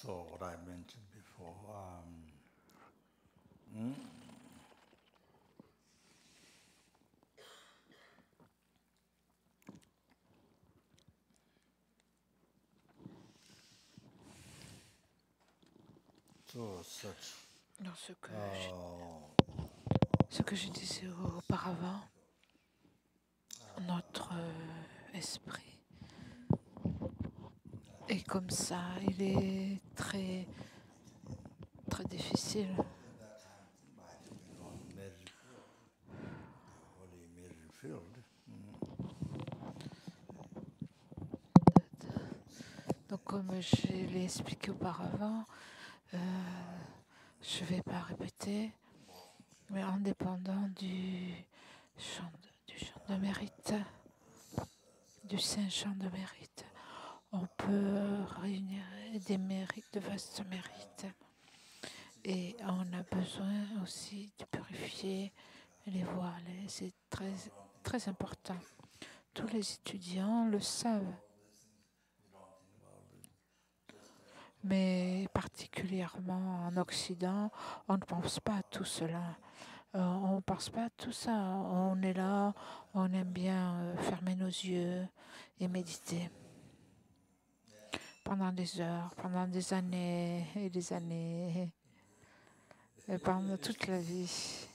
So what I mentioned before, mm, so such Dans uh, ce que je disais auparavant, notre esprit est comme ça, il est très, très difficile. in that time it might have been on merit field, the holy merit field. Donc, comme je l'ai expliqué auparavant, euh, je ne vais pas répéter, mais indépendant du champ de mérite, du saint champ de mérite, on peut réunir des mérites, de vastes mérites. Et on a besoin aussi de purifier les voiles. Et c'est très, très important. Tous les étudiants le savent, mais particulièrement en Occident, on ne pense pas à tout cela. On ne pense pas à tout ça. On est là, on aime bien fermer nos yeux et méditer pendant des heures, pendant des années et des années, et pendant toute la vie.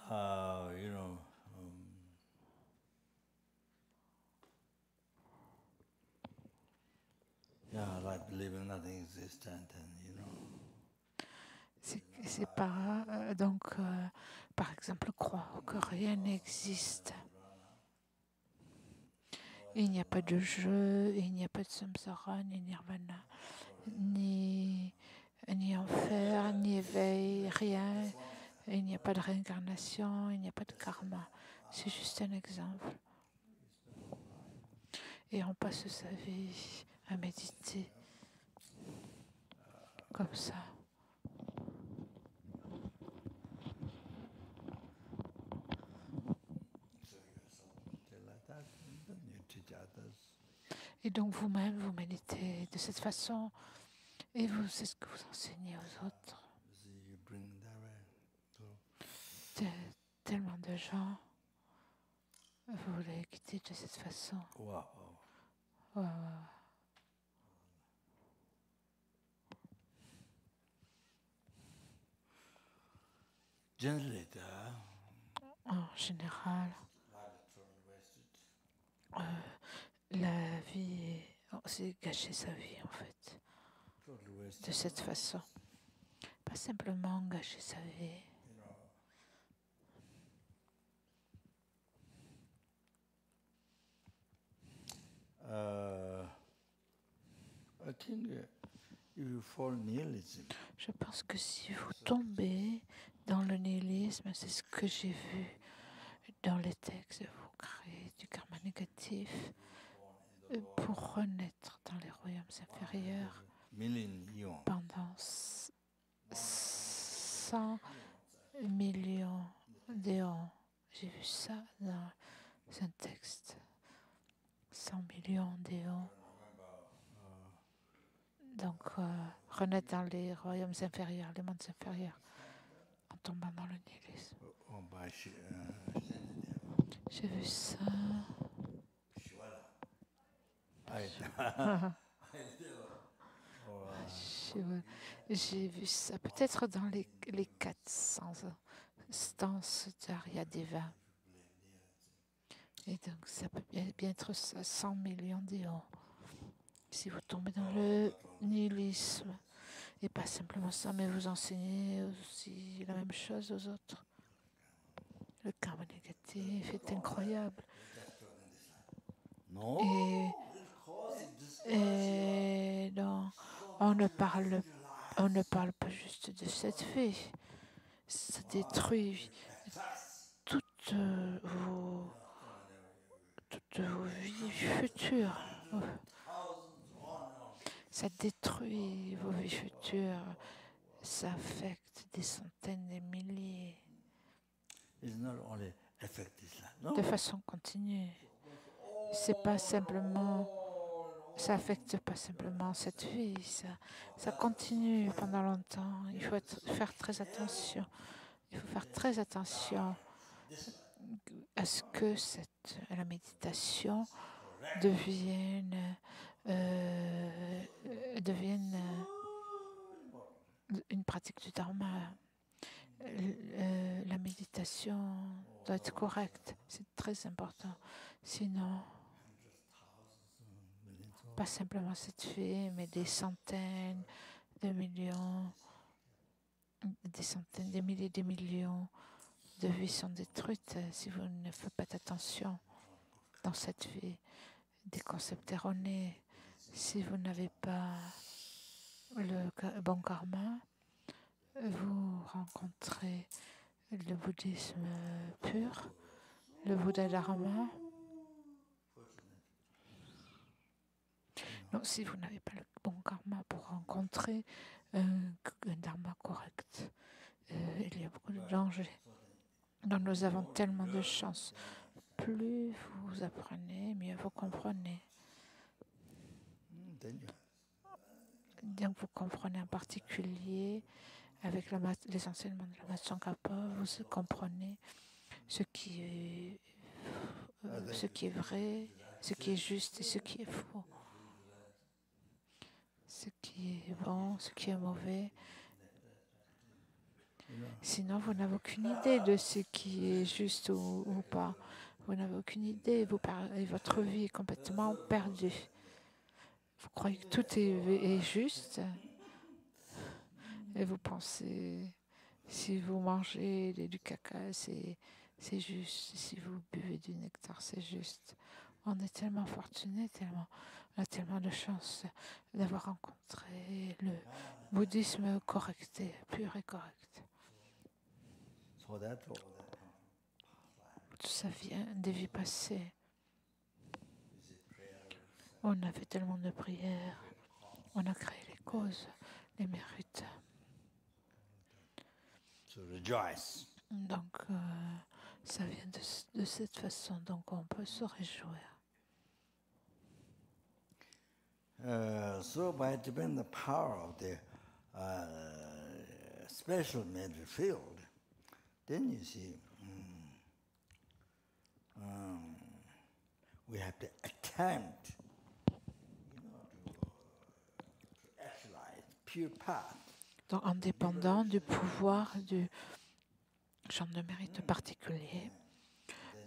Then you know, yeah, like believing nothing existent, and you know. C'est pas donc, par exemple, croire que rien n'existe. Il n'y a pas de jeu, il n'y a pas de samsara, ni nirvana, ni enfer, ni éveil, rien. Il n'y a pas de réincarnation, il n'y a pas de karma. C'est juste un exemple. Et on passe sa vie à méditer comme ça. Et donc vous-même, vous méditez de cette façon et c'est ce que vous enseignez aux autres. Tellement de gens, vous les guidez de cette façon. Wow. Wow. En général, la vie, c'est gâcher sa vie en fait, de cette façon. Pas simplement gâcher sa vie. I think if you fall nihilism. Je pense que si vous tombez dans le nihilisme, c'est ce que j'ai vu dans les textes, vous créez du karma négatif pour renaître dans les royaumes inférieurs pendant 100 millions d'éons. J'ai vu ça dans un texte. 100 millions d'éons. Donc, renaître dans les royaumes inférieurs, les mondes inférieurs, en tombant dans le nihilisme. J'ai vu ça. J'ai vu ça peut-être dans les 400 stances d'Aryadeva. Et donc, ça peut bien être 100 millions d'éons. Si vous tombez dans le nihilisme, et pas simplement ça, mais vous enseignez aussi la même chose aux autres. Le karma négatif est incroyable. Et non, on ne parle pas juste de cette vie. Ça détruit toutes vos vies futures. Ça détruit vos vies futures. Ça affecte des centaines de milliers. de façon continue. C'est pas simplement, ça affecte pas simplement cette vie, ça continue pendant longtemps. Il faut faire très attention. Il faut faire très attention à ce que la méditation devienne une pratique du dharma. La méditation doit être correcte, c'est très important. Sinon, pas simplement cette vie, mais des centaines de millions, des centaines, des milliers, des millions de vies sont détruites si vous ne faites pas attention dans cette vie. Des concepts erronés. Si vous n'avez pas le bon karma, vous rencontrez le bouddhisme pur, le Bouddha Dharma. Donc, si vous n'avez pas le bon karma pour rencontrer un dharma correct, il y a beaucoup de dangers. Donc, nous avons tellement de chance. Plus vous apprenez, mieux vous comprenez. Donc, vous comprenez en particulier avec les enseignements de la Tsongkhapa, vous comprenez ce qui est vrai, ce qui est juste et ce qui est faux, ce qui est bon, ce qui est mauvais. Sinon, vous n'avez aucune idée de ce qui est juste ou pas. Vous n'avez aucune idée. Votre vie est complètement perdue. Vous croyez que tout est juste et vous pensez, si vous mangez du caca, c'est juste. Si vous buvez du nectar, c'est juste. On est tellement fortunés, on a tellement de chance d'avoir rencontré le bouddhisme correct, pur et correct. Tout ça vient des vies passées. On a fait tellement de prières, on a créé les causes, les mérites. Donc, ça vient de cette façon, donc on peut se réjouir. So by the power of the special mental field, then you see we have to attempt, to actualize pure path. Donc, en dépendant du pouvoir du champ de mérite particulier,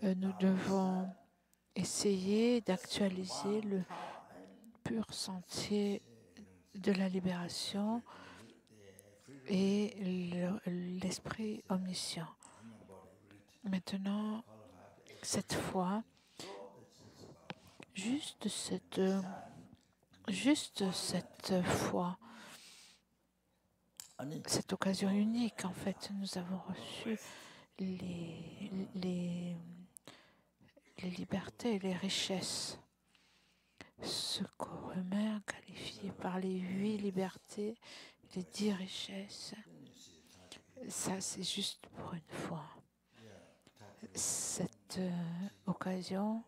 nous devons essayer d'actualiser le pur sentier de la libération et l'esprit omniscient. Maintenant, cette fois, juste cette fois, cette occasion unique, en fait, nous avons reçu les libertés, les richesses. Ce corps humain qualifié par les 8 libertés, les 10 richesses, ça c'est juste pour une fois. Cette occasion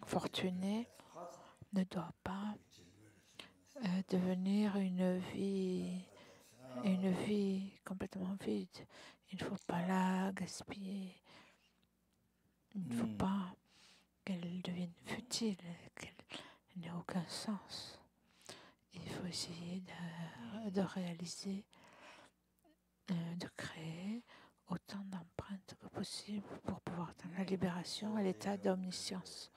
fortunée ne doit pas devenir une vie complètement vide. Il ne faut pas la gaspiller. Il ne faut pas qu'elle devienne futile, qu'elle n'ait aucun sens. Il faut essayer de réaliser, de créer autant d'empreintes que possible pour pouvoir atteindre la libération et l'état d'omniscience.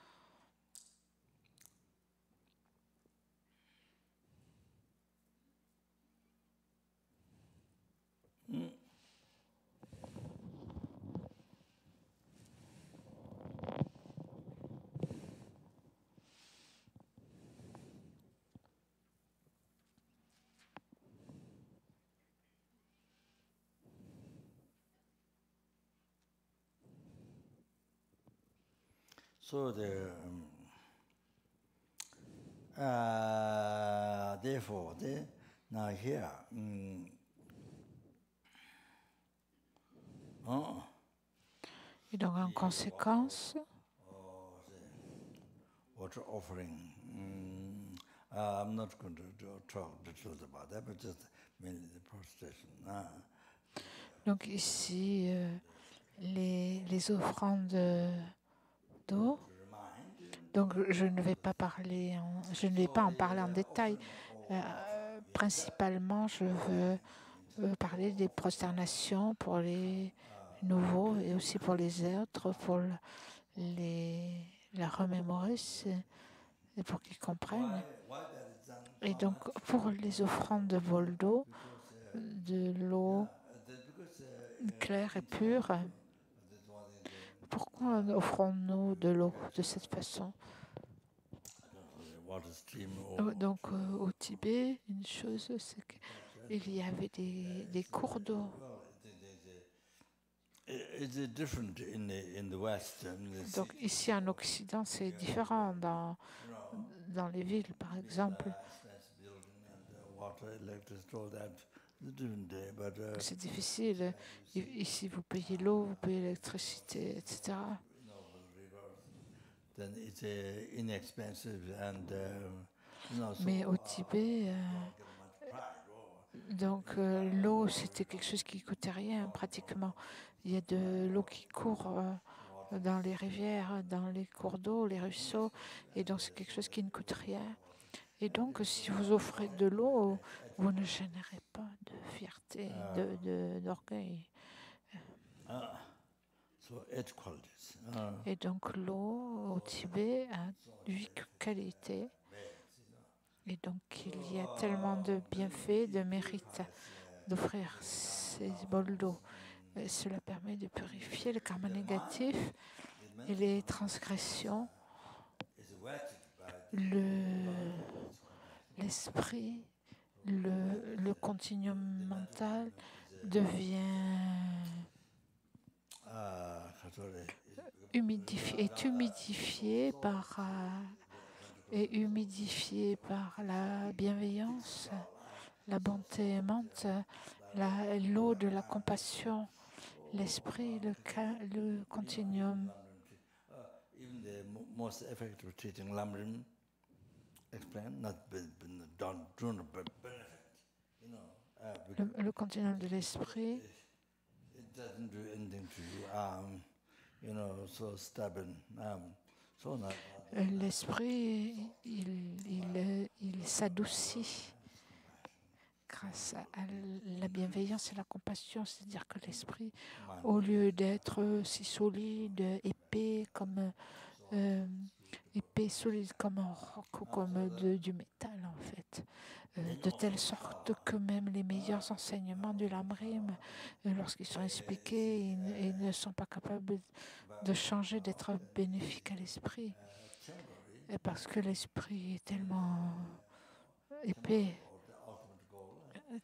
So therefore, now here, Et donc, en conséquence, water offering. I'm not going to talk details about that, but just mainly the prostration. donc ici, les offrandes d'eau. Donc, je ne vais pas en parler en détail. Principalement, je veux parler des prosternations pour les nouveaux et aussi pour les autres, pour la remémorer et pour qu'ils comprennent. Et donc, pour les offrandes de bol d'eau, de l'eau claire et pure, pourquoi offrons-nous de l'eau de cette façon? Donc, au Tibet, une chose, c'est qu'il y avait des cours d'eau. Donc, ici en Occident, c'est différent. Dans les villes, par exemple, c'est difficile. Ici, vous payez l'eau, vous payez l'électricité, etc. Mais au Tibet, donc l'eau, c'était quelque chose qui ne coûtait rien pratiquement. Il y a de l'eau qui court dans les rivières, dans les cours d'eau, les ruisseaux, et donc c'est quelque chose qui ne coûte rien. Et donc, si vous offrez de l'eau, vous ne générez pas de fierté, d'orgueil. Et donc, l'eau au Tibet a 8 qualités. Et donc, il y a tellement de bienfaits, de mérites d'offrir ces bols d'eau. Cela permet de purifier le karma négatif et les transgressions. L'esprit, le continuum mental devient humidifié par la bienveillance, la bonté aimante, l'eau de la compassion, l'esprit, le continuum. Le continuum de l'esprit. L'esprit, il s'adoucit grâce à la bienveillance et la compassion. C'est-à-dire que l'esprit, au lieu d'être si solide, épais comme solide comme un roc ou comme du métal en fait, de telle sorte que même les meilleurs enseignements du Lamrim, lorsqu'ils sont expliqués, ils ne sont pas capables de changer, d'être bénéfiques à l'esprit. Et parce que l'esprit est tellement épais,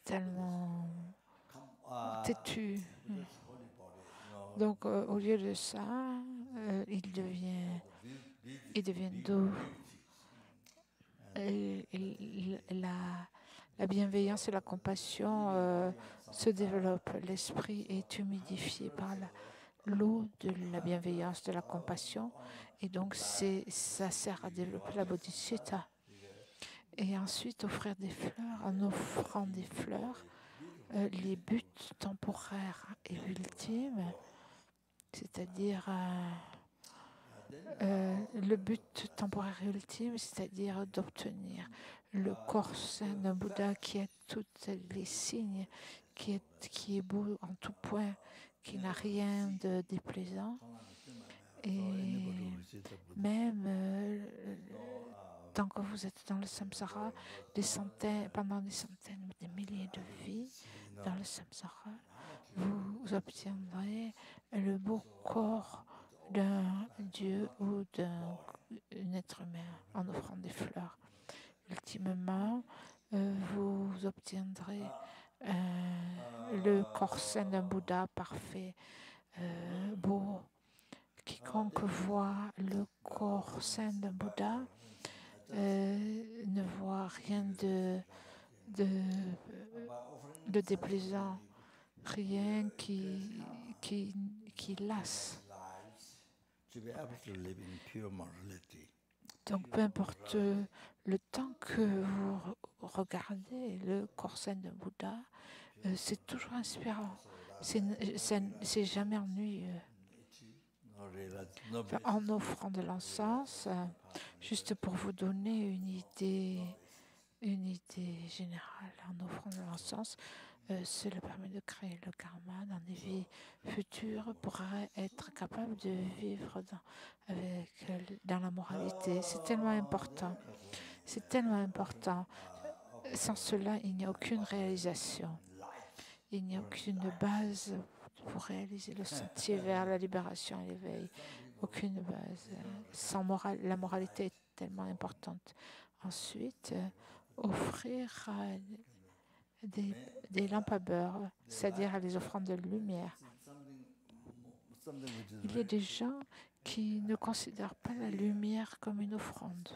tellement têtu. Donc au lieu de ça, il devient doux. La bienveillance et la compassion se développent. L'esprit est humidifié par l'eau de la bienveillance, de la compassion. Et donc, ça sert à développer la bodhisattva. Et ensuite, offrir des fleurs. En offrant des fleurs, les buts temporaires et ultimes, c'est-à-dire le but temporaire et ultime, c'est-à-dire d'obtenir le corps saint d'un Bouddha qui a tous les signes, qui est beau en tout point, qui n'a rien de déplaisant. Et même tant que vous êtes dans le samsara, pendant des centaines, des milliers de vies dans le samsara, vous obtiendrez le beau corps d'un dieu ou d'un être humain en offrant des fleurs. Ultimement, vous obtiendrez le corps saint d'un Bouddha parfait, beau. Quiconque voit le corps saint d'un Bouddha ne voit rien de déplaisant, rien qui lasse. to be able to live in pure morality. Donc, peu importe le temps que vous regardez le corps sain de Bouddha, c'est toujours inspirant. C'est jamais ennuyeux. Enfin, en offrant de l'encens, juste pour vous donner une idée générale, en offrant de l'encens, cela permet de créer le karma dans des vies futures pour être capable de vivre dans la moralité. C'est tellement important. C'est tellement important. Sans cela, il n'y a aucune réalisation. Il n'y a aucune base pour réaliser le sentier vers la libération et l'éveil. Aucune base. Sans morale, la moralité est tellement importante. Ensuite, offrir des lampes à beurre, c'est-à-dire les offrandes de lumière. Il y a des gens qui ne considèrent pas la lumière comme une offrande.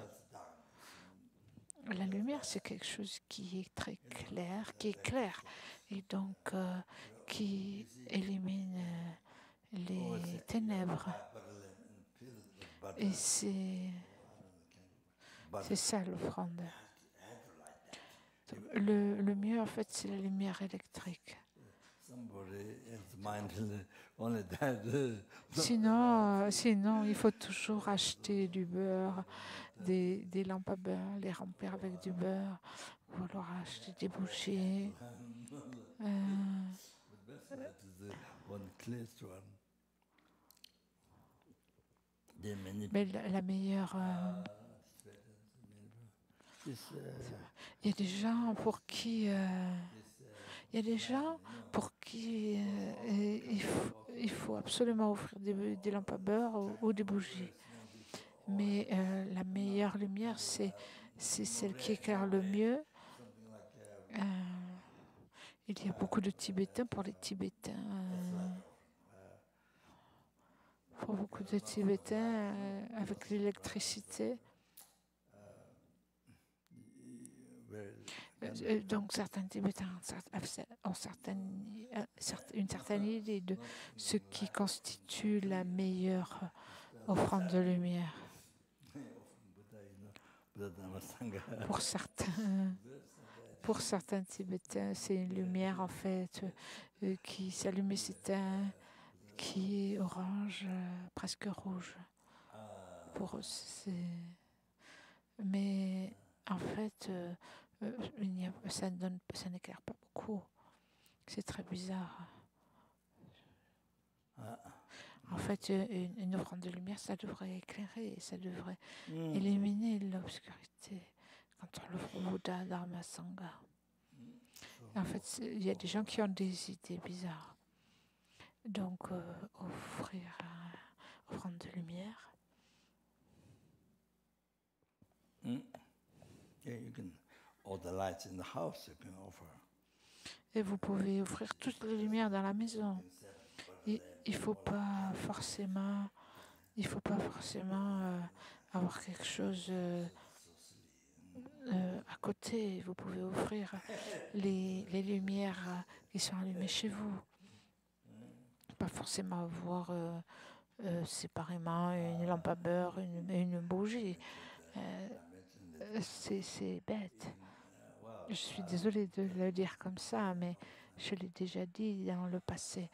La lumière, c'est quelque chose qui est très clair, qui est clair, et donc qui élimine les ténèbres. Et c'est ça l'offrande. Le mieux, en fait, c'est la lumière électrique. Sinon, il faut toujours acheter du beurre, des lampes à beurre, les remplir avec du beurre, ou alors acheter des bougies. Mais la meilleure... il y a des gens pour qui... il faut absolument offrir des lampes à beurre ou des bougies. Mais la meilleure lumière, c'est celle qui éclaire le mieux. Il y a beaucoup de Tibétains pour les Tibétains. Pour beaucoup de Tibétains, avec l'électricité. Donc certains Tibétains ont une certaine idée de ce qui constitue la meilleure offrande de lumière. Pour certains Tibétains, c'est une lumière en fait qui s'allume et s'éteint, qui est orange, presque rouge. Pour eux, mais en fait, ça n'éclaire pas beaucoup. C'est très bizarre. En fait, une offrande de lumière, ça devrait éclairer, ça devrait éliminer l'obscurité quand on l'offre au Bouddha, Dharma, Sangha. En fait, il y a des gens qui ont des idées bizarres. Donc, offrir une offrande de lumière. Et vous pouvez offrir toutes les lumières dans la maison. Il ne faut pas forcément avoir quelque chose à côté. Vous pouvez offrir les lumières qui sont allumées chez vous. Pas forcément avoir séparément une lampe à beurre, une bougie. C'est bête. Je suis désolée de le dire comme ça, mais je l'ai déjà dit dans le passé.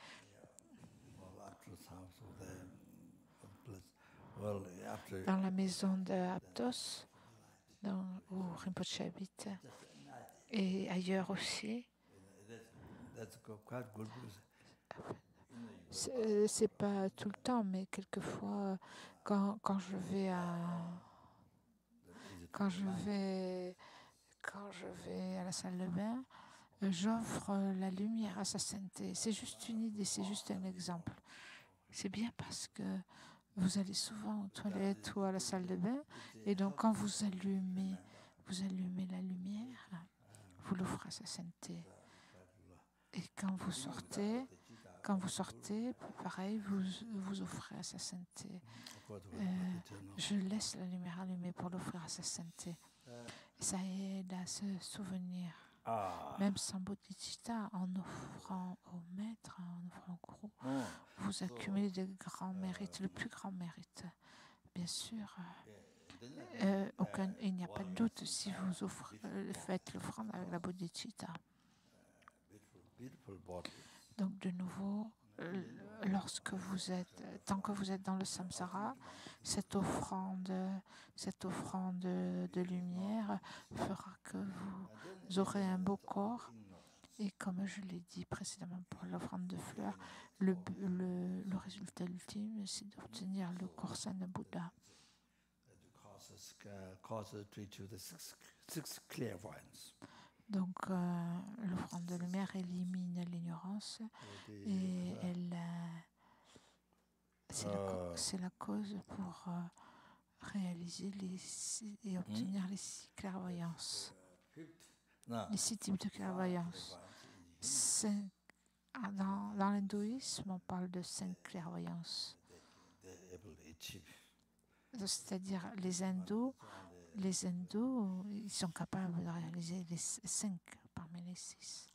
Dans la maison d'Aptos, où Rinpoche habite, et ailleurs aussi, c'est pas tout le temps, mais quelquefois, quand je vais à la salle de bain, j'offre la lumière à sa sainteté. C'est juste une idée, c'est juste un exemple. C'est bien parce que vous allez souvent aux toilettes ou à la salle de bain, et donc quand vous allumez la lumière, vous l'offrez à sa sainteté. Et quand vous sortez, pareil, vous offrez à sa sainteté. Je laisse la lumière allumée pour l'offrir à sa sainteté. Ça aide à se souvenir. Même sans bodhicitta, en offrant au maître, en offrant au groupe, vous accumulez de grands mérites, le plus grand mérite. Bien sûr, il n'y a pas de doute si vous faites l'offrande avec la bodhicitta. Donc de nouveau, tant que vous êtes dans le samsara, cette offrande de lumière fera que vous aurez un beau corps. Et comme je l'ai dit précédemment pour l'offrande de fleurs, le résultat ultime, c'est d'obtenir le corps saint de Bouddha. Donc, l'offrande de lumière élimine l'ignorance et c'est la cause pour réaliser et obtenir les 6 clairvoyances. Les 6 types de clairvoyance. Dans l'hindouisme, on parle de 5 clairvoyances. C'est-à-dire les hindous, ils sont capables de réaliser les 5 parmi les 6.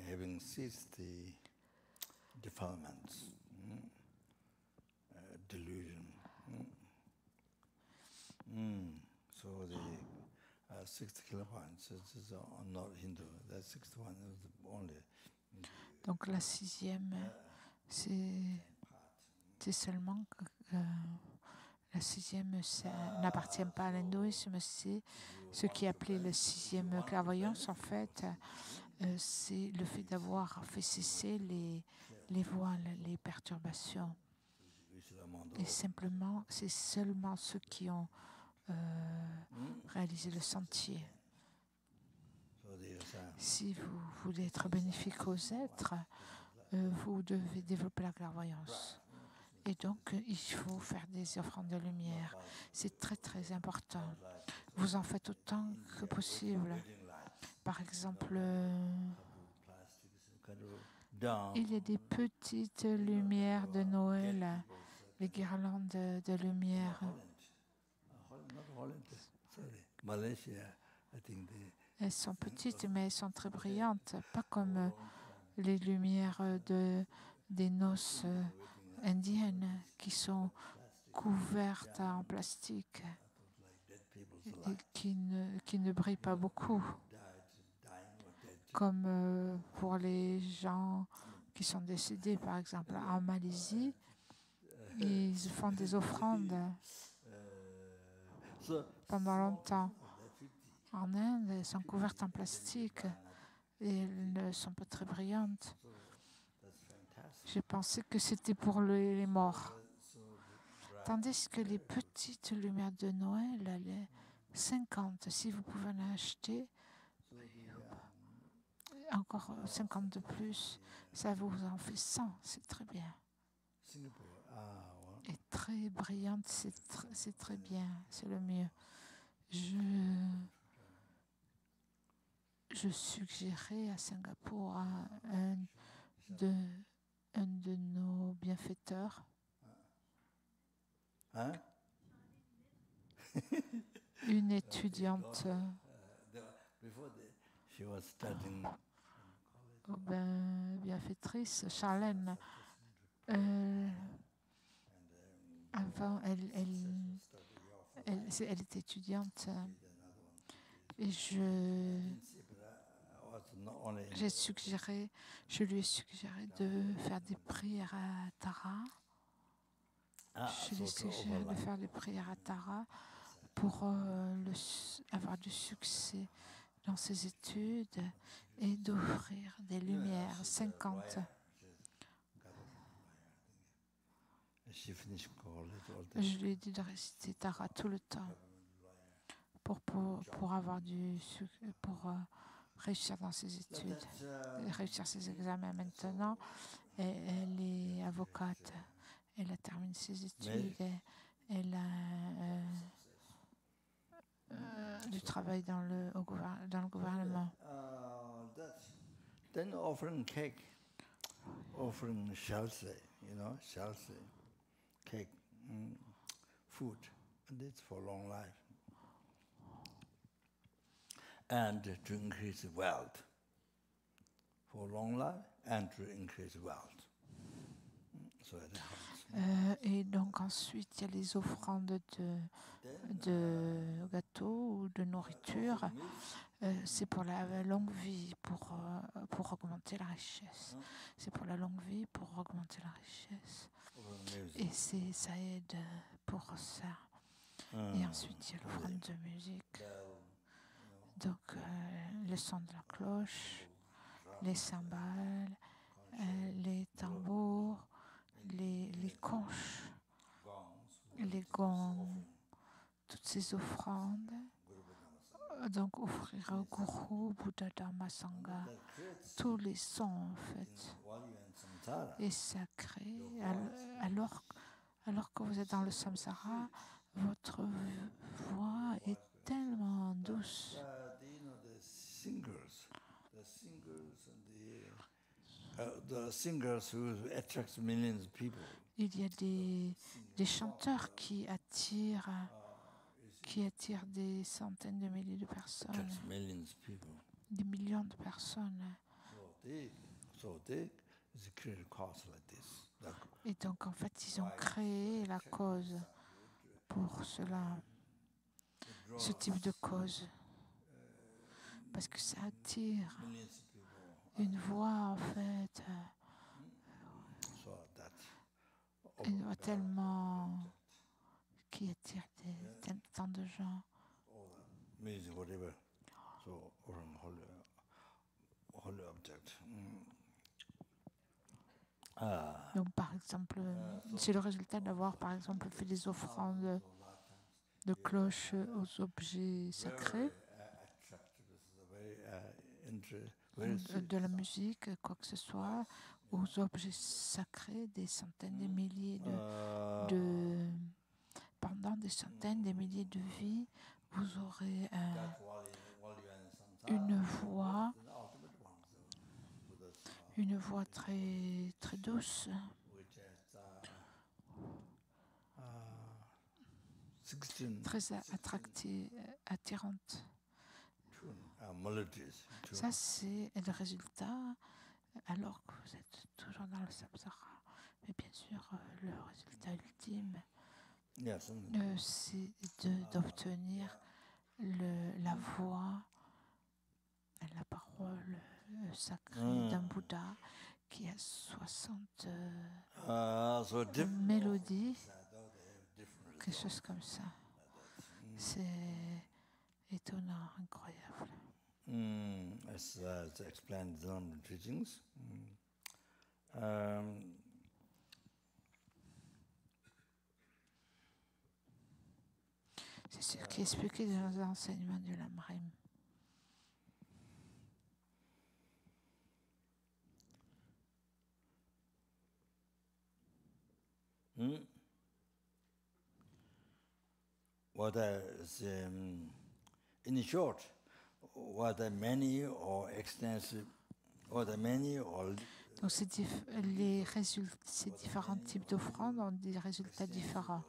Having ceased the defilements, delusion. So the 60 kilopoints is not Hindu. That 61 is only. Donc la 6e, c'est seulement que la 6e n'appartient pas à l'hindouisme, c'est ce qui est appelé la 6e clairvoyance. En fait, c'est le fait d'avoir fait cesser les voiles, les perturbations. Et c'est seulement ceux qui ont réalisé le sentier. Si vous voulez être bénéfique aux êtres, vous devez développer la clairvoyance. Et donc, il faut faire des offrandes de lumière. C'est très, très important. Vous en faites autant que possible. Par exemple, il y a des petites lumières de Noël, les guirlandes de lumière. Elles sont petites, mais elles sont très brillantes, pas comme les lumières des noces indiennes qui sont couvertes en plastique et qui ne brillent pas beaucoup, comme pour les gens qui sont décédés, par exemple. En Malaisie, ils font des offrandes pendant longtemps. En Inde, elles sont couvertes en plastique et elles ne sont pas très brillantes. J'ai pensé que c'était pour les morts. Tandis que les petites lumières de Noël, les 50, si vous pouvez en acheter, encore 50 de plus, ça vous en fait 100, c'est très bien. Et très brillante, c'est très bien, c'est le mieux. Je suggérais à Singapour à un de nos bienfaiteurs une étudiante bienfaitrice, Charlène. Avant, elle était étudiante et je lui ai suggéré de faire des prières à Tara. Je lui ai suggéré de faire des prières à Tara pour avoir du succès dans ses études et d'offrir des lumières 50. Je lui ai dit de réciter Tara tout le temps pour avoir pour réussir dans ses études, réussir ses examens. Maintenant, elle est avocate. Elle a terminé ses études. Elle a du travail dans le gouvernement. food, and it's for long life. And to increase wealth, for long life, and to increase wealth. So it helps. Et donc ensuite, il y a les offrandes de gâteaux ou de nourriture. C'est pour la longue vie, pour augmenter la richesse. C'est pour la longue vie, pour augmenter la richesse. Et ça aide pour ça. Et ensuite, il y a l'offrande de musique. Donc, le son de la cloche, les cymbales, les tambours, les conches, les gongs, toutes ces offrandes. Donc, offrir au Guru, Bouddha, Dharma, Sangha, tous les sons en fait. Et ça crée, alors que vous êtes dans le samsara, votre voix est tellement douce. The singers who attract millions of people. Il y a des chanteurs qui attirent des centaines de milliers de personnes, des millions de personnes. Et donc, en fait, ils ont créé la cause pour cela, ce type de cause, parce que ça attire une voix, en fait, une voix tellement qui attire tant de gens. Donc, par exemple, c'est le résultat d'avoir, par exemple, fait des offrandes de cloches aux objets sacrés, de la musique, quoi que ce soit, aux objets sacrés, des centaines de milliers pendant des centaines de milliers de vies, vous aurez une voix très, très douce, très attirante. Ça, c'est le résultat alors que vous êtes toujours dans le samsara. Mais bien sûr, le résultat ultime, c'est d'obtenir la voix, la parole sacrée d'un Bouddha qui a 60 mélodies, quelque chose comme ça. C'est étonnant, incroyable. As explained in the teachings. C'est ce qui est expliqué dans les enseignements du Lamrim. In short, whether many or extensive, whether many or donc ces différents types d'offrandes ont des résultats différents,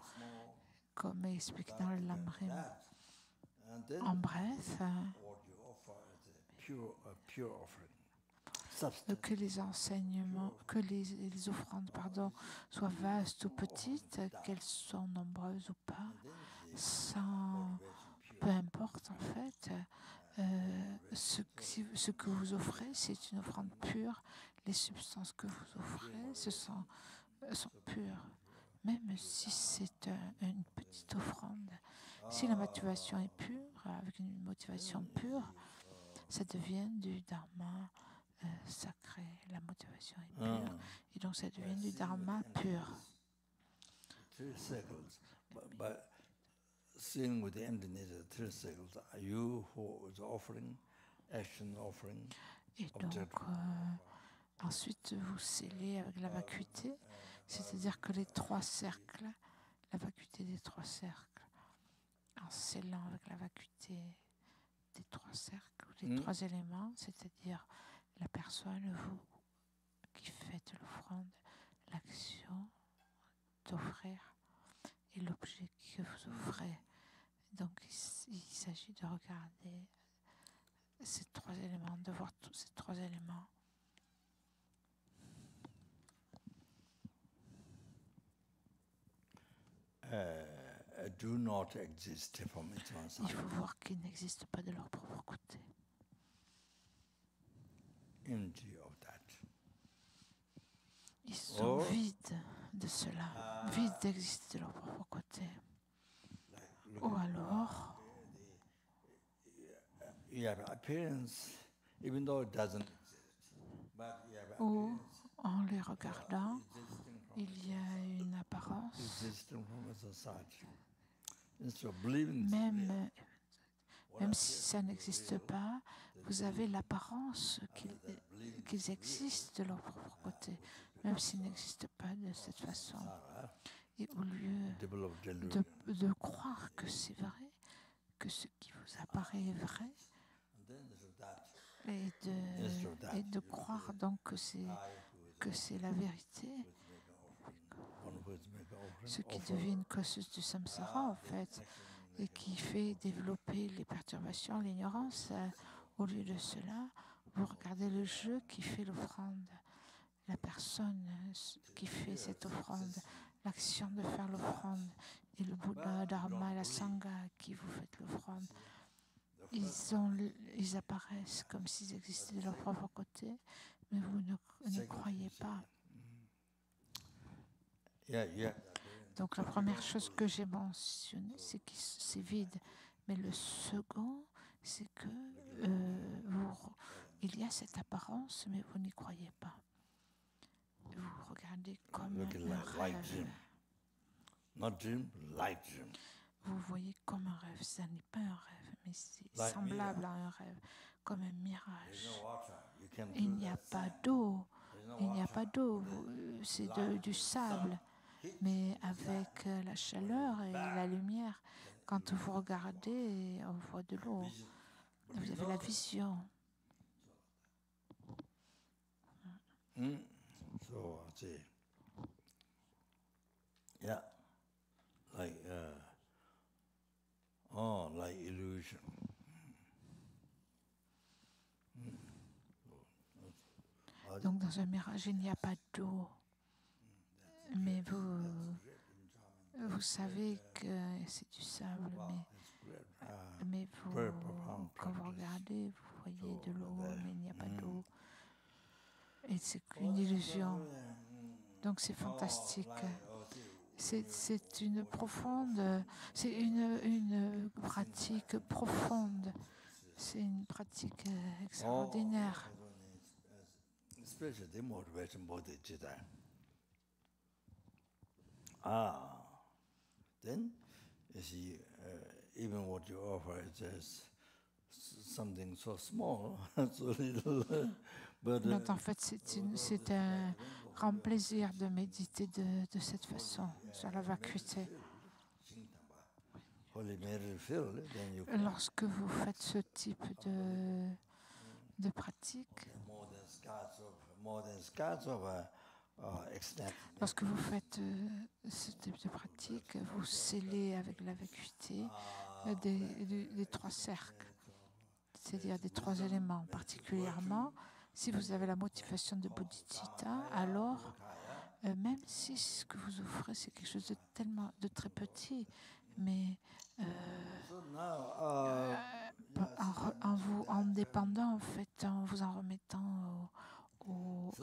comme expliqué dans le Lamrim. En bref, que les enseignements, que les offrandes, soient vastes ou petites, qu'elles soient nombreuses ou pas, peu importe en fait. Ce que vous offrez, c'est une offrande pure. Les substances que vous offrez, sont pures. Même si c'est une petite offrande, si la motivation est pure, avec une motivation pure, ça devient du dharma sacré. La motivation est pure, et donc ça devient du dharma pur. Seeing with the emptiness of the three circles, are you who is offering, action offering, et donc, ensuite, vous scellez avec la vacuité, c'est-à-dire que les trois cercles, la vacuité des trois cercles, en scellant avec la vacuité des trois cercles, des trois éléments, c'est-à-dire la personne, vous, qui faites l'offrande, l'action d'offrir, et l'objet que vous offrez. Donc il s'agit de regarder ces trois éléments, de voir tous ces trois éléments. Do not exist from its own side. Il faut voir qu'ils n'existent pas de leur propre côté. Empty of that. Ils sont vides de cela, vides d'exister de leur propre côté. Ou alors, you have appearance, even though it doesn't exist. But you have ou appearance en les regardant, existing from il y a une apparence, existing from a society. Instead of believing it's real, même si ça n'existe pas, vous avez l'apparence qu'ils existent de leur propre côté, même s'ils n'existent pas de cette façon. Et au lieu develop delusion. de croire que c'est vrai, que ce qui vous apparaît est vrai, And then instead of that, et de croire donc que c'est la vérité, one who is making offering, ce qui devient une cause du samsara en fait, et qui fait développer les perturbations, l'ignorance. Au lieu de cela, vous regardez le jeu qui fait l'offrande, la personne qui fait cette offrande, l'action de faire l'offrande, et le Bouddha, Dharma, la Sangha qui vous faites l'offrande. Ils apparaissent comme s'ils existaient de leur propre côté, mais vous ne croyez pas. Donc la première chose que j'ai mentionnée, c'est que c'est vide. Mais le second, c'est que il y a cette apparence, mais vous n'y croyez pas. Vous regardez comme un rêve. Not dream, like dream. Vous voyez comme un rêve. Ça n'est pas un rêve, mais c'est Like semblable mirror. à un rêve, comme un mirage. There's no water. You can Il do n'y a that. pas d'eau. There's no Il n'y a water. pas d'eau. C'est du sable. Mais avec la chaleur et la lumière, quand vous regardez, on voit de l'eau. Vous avez la vision. So, see. Yeah. Like, like illusion. Donc dans un mirage, il n'y a pas d'eau. Mais vous savez que c'est du sable, mais quand vous regardez, vous voyez de l'eau, mais il n'y a pas d'eau. Et c'est qu'une illusion. Donc c'est fantastique. C'est une profonde, c'est une pratique profonde. C'est une pratique extraordinaire. Especially the motivation bodhicitta. Then you see, even what you offer is just something so small, so little, but Donc en fait, c'est un grand plaisir de méditer de cette façon, sur la vacuité. Holy Mary filled, then you can Lorsque vous faites ce type de pratique, more than scars of extent. lorsque vous faites ce type de pratique, vous scellez avec la vacuité des trois cercles, c'est-à-dire des trois éléments. Particulièrement, si vous avez la motivation de bodhicitta, alors même si ce que vous offrez c'est quelque chose de très petit, mais So now, en dépendant, en fait, en vous en remettant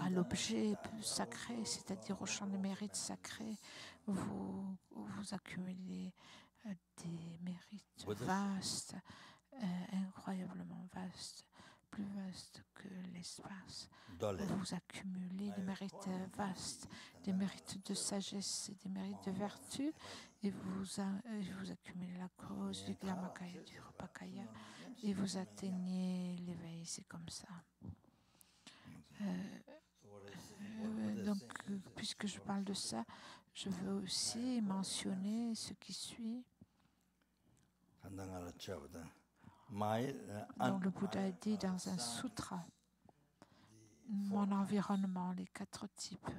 à l'objet sacré, c'est-à-dire au champ de mérite sacré, vous accumulez des mérites vastes, incroyablement vastes, plus vastes que l'espace. Vous accumulez des mérites vastes, des mérites de sagesse et des mérites de vertu, et vous accumulez la cause du Dharmakaya, du Rupakaya, et vous atteignez l'éveil. C'est comme ça. Donc, puisque je parle de ça, je veux aussi mentionner ce qui suit. Donc, le Bouddha dit dans un sutra, mon environnement, les quatre types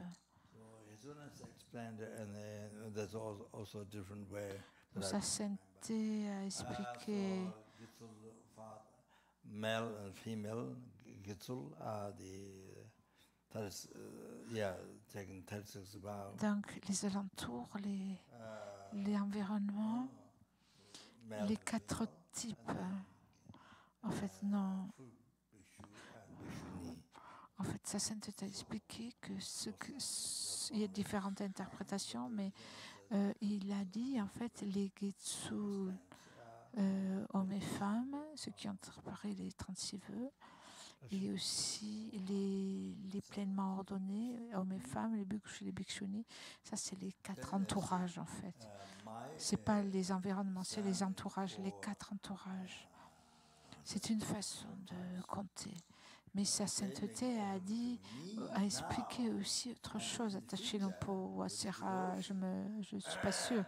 Sa sainteté a expliqué. Male and female Gitsul are taking 36 vows. Donc les alentours, l'environnement, les 4 types. En fait, non. En fait, sa sainteté a expliqué il y a différentes interprétations, mais il a dit, en fait, les Gitsu, hommes et femmes, ceux qui ont préparé les 36 vœux, et aussi les pleinement ordonnés, hommes et femmes, les bhikshus et les bhikshunis. Ça, c'est les 4 entourages, en fait. Ce n'est pas les environnements, c'est les entourages, les 4 entourages. C'est une façon de compter. Mais sa sainteté a expliqué aussi autre chose à Tachilompo ou à Serra, je ne suis pas sûre.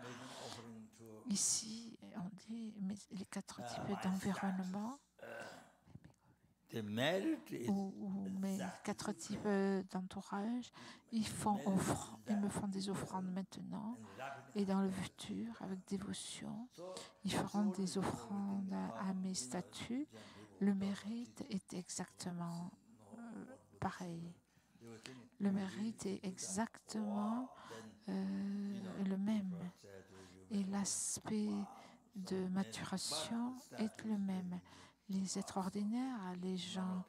Ici, on dit mais les 4 types d'environnement, ou mes 4 types d'entourage, ils me font des offrandes maintenant et dans le futur, avec dévotion, ils feront des offrandes à mes statues. Le mérite est exactement pareil. Le mérite est exactement le même. Et l'aspect de maturation est le même. Les êtres ordinaires, les gens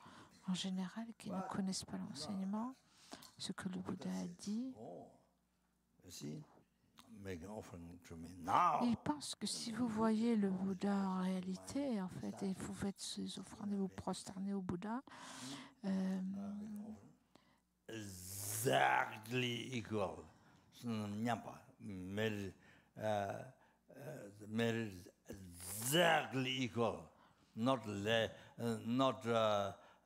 en général qui ne connaissent pas l'enseignement, ce que le Bouddha a dit, ils pensent que si vous voyez le Bouddha en réalité, en fait, et vous faites ces offrandes et vous prosternez au Bouddha, exactly equal. Merit is exactly equal. Not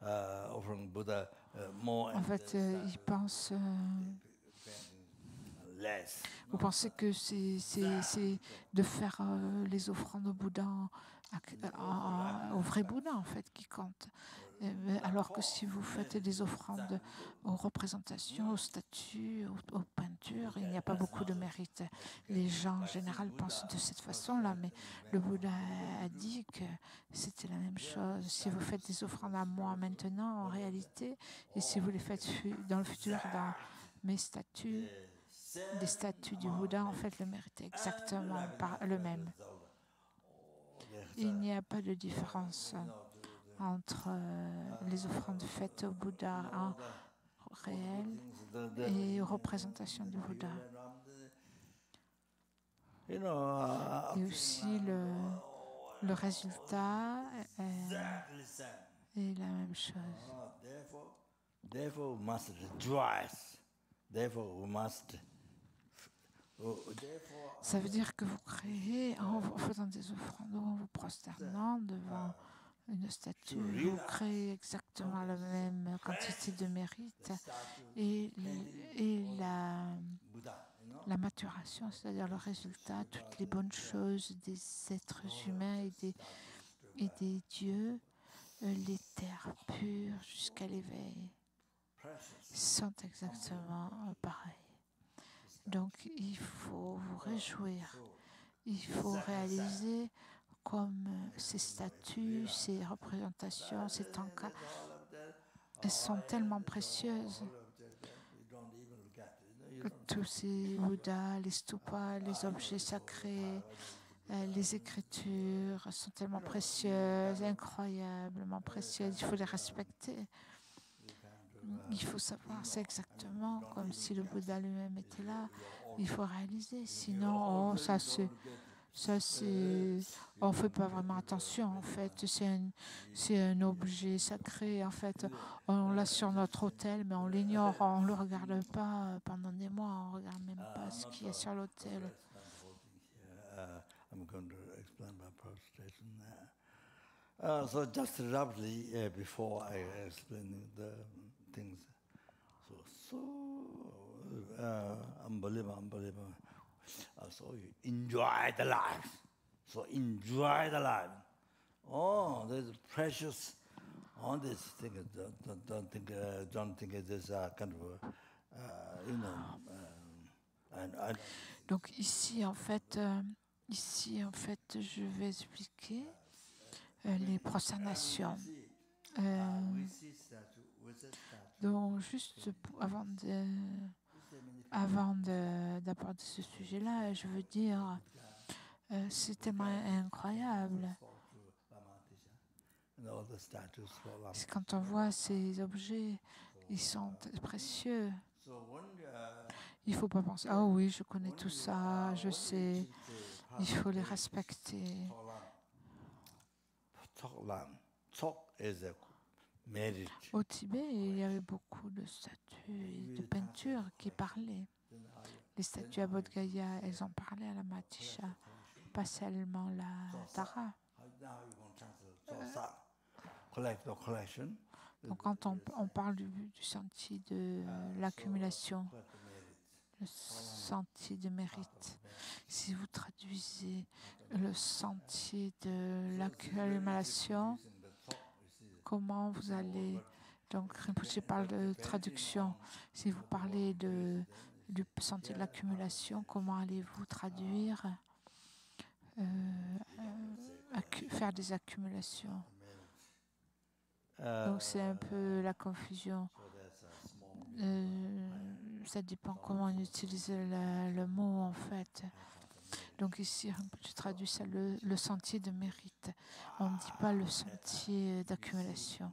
offering Buddha more. En fait, ils pensent. Vous pensez que c'est de faire les offrandes au Bouddha, au vrai Bouddha en fait, qui compte. Alors que si vous faites des offrandes aux représentations, aux statues, aux peintures, il n'y a pas beaucoup de mérite. Les gens en général pensent de cette façon-là, mais le Bouddha a dit que c'était la même chose. Si vous faites des offrandes à moi maintenant, en réalité, et si vous les faites dans le futur, dans mes statues, des statues du Bouddha, en fait, le mérite est exactement le même. Il n'y a pas de différence entre les offrandes faites au Bouddha en réel et aux représentations du Bouddha. Et aussi le résultat est la même chose. Therefore, we must rejoice. Therefore, we must. Ça veut dire que vous créez, en faisant des offrandes, en vous prosternant devant une statue, vous créez exactement la même quantité de mérite et la maturation, c'est-à-dire le résultat, toutes les bonnes choses des êtres humains et des dieux, les terres pures jusqu'à l'éveil, sont exactement pareils. Donc, il faut vous réjouir. Il faut réaliser comme ces statues, ces représentations, ces tankas, elles sont tellement précieuses. Tous ces Bouddhas, les stupas, les objets sacrés, les écritures sont tellement précieuses, incroyablement précieuses. Il faut les respecter. Il faut savoir, c'est exactement comme si le Bouddha lui-même était là. Il faut réaliser, sinon on ne fait pas vraiment attention. En fait, c'est un objet sacré. En fait, on l'a sur notre autel, mais on l'ignore, on ne le regarde pas pendant des mois. On ne regarde même pas ce qu'il y a sur l'autel. I'm going to explain my prostration. So just roughly before I explain the things, so unbelievable. So you enjoy the life. So enjoy the life. Oh, there's precious. All this thing. Don't think it is kind of Donc ici, en fait, je vais expliquer les prosternations. Donc, juste avant d'aborder ce sujet-là, je veux dire, c'est tellement incroyable. C'est quand on voit ces objets, ils sont précieux. Il ne faut pas penser, ah oui, je connais tout ça, je sais, il faut les respecter. Au Tibet, il y avait beaucoup de statues, de peintures qui parlaient. Les statues à Bodh Gaya, elles ont parlé à la Matisha, pas seulement la Tara. Donc quand on parle du sentier de l'accumulation, le sentier de mérite, si vous traduisez le sentier de l'accumulation, comment vous allez... Donc Rinpoche parle de traduction. Si vous parlez du sentier de l'accumulation, comment allez-vous traduire faire des accumulations? Donc c'est un peu la confusion. Ça dépend comment on utilise le mot en fait. Donc ici, je traduis ça, le sentier de mérite. On ne dit pas le sentier d'accumulation.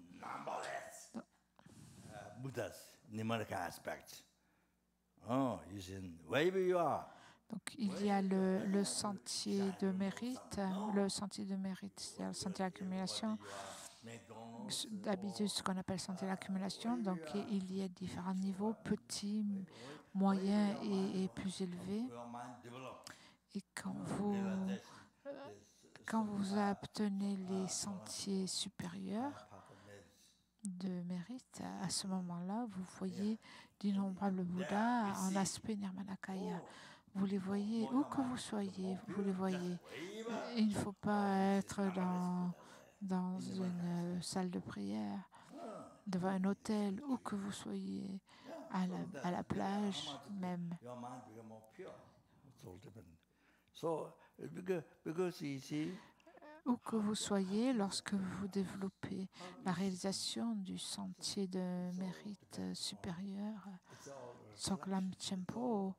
Donc il y a le sentier de mérite. Le sentier de mérite, c'est le sentier d'accumulation. D'habitude, ce qu'on appelle sentier d'accumulation. Donc il y a différents niveaux, petits, moyens et plus élevés. Et quand vous obtenez les sentiers supérieurs de mérite, à ce moment-là, vous voyez d'innombrables Bouddhas en aspect Nirmanakaya. Vous les voyez où que vous soyez, vous les voyez. Il ne faut pas être dans une salle de prière, devant un hôtel, où que vous soyez, à la plage même. Où que vous soyez, lorsque vous développez la réalisation du sentier de mérite supérieur, Tsoklam Chempo,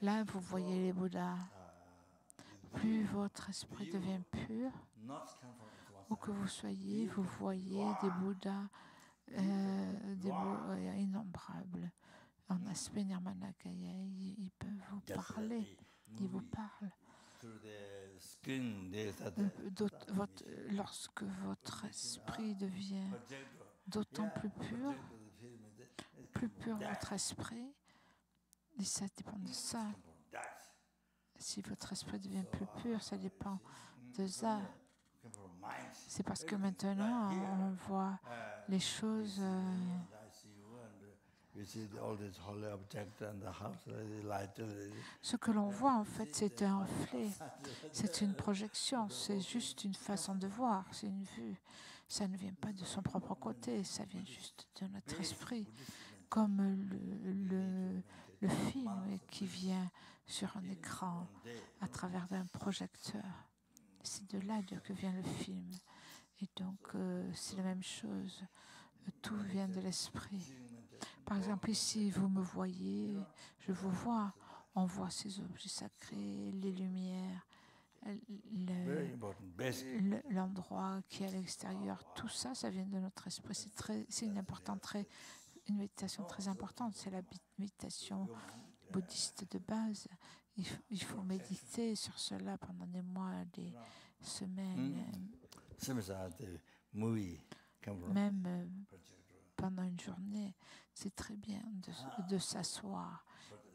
là vous voyez les Bouddhas. Plus votre esprit devient pur, où que vous soyez, vous voyez des Bouddhas innombrables. En aspect Nirmanakaya, ils peuvent vous parler, ils vous parlent. Lorsque votre esprit devient d'autant plus pur votre esprit, et ça dépend de ça. Si votre esprit devient plus pur, ça dépend de ça. C'est parce que maintenant, on voit les choses... Ce que l'on voit, en fait, c'est un reflet, c'est une projection, c'est juste une façon de voir, c'est une vue. Ça ne vient pas de son propre côté, ça vient juste de notre esprit, comme le film qui vient sur un écran à travers un projecteur. C'est de là que vient le film. Et donc, c'est la même chose. Tout vient de l'esprit. Par exemple, ici, vous me voyez, je vous vois. On voit ces objets sacrés, les lumières, l'endroit qui est à l'extérieur. Tout ça, ça vient de notre esprit. C'est une méditation très importante. C'est la méditation bouddhiste de base. Il faut méditer sur cela pendant des mois, des semaines. Même pendant une journée, c'est très bien de s'asseoir,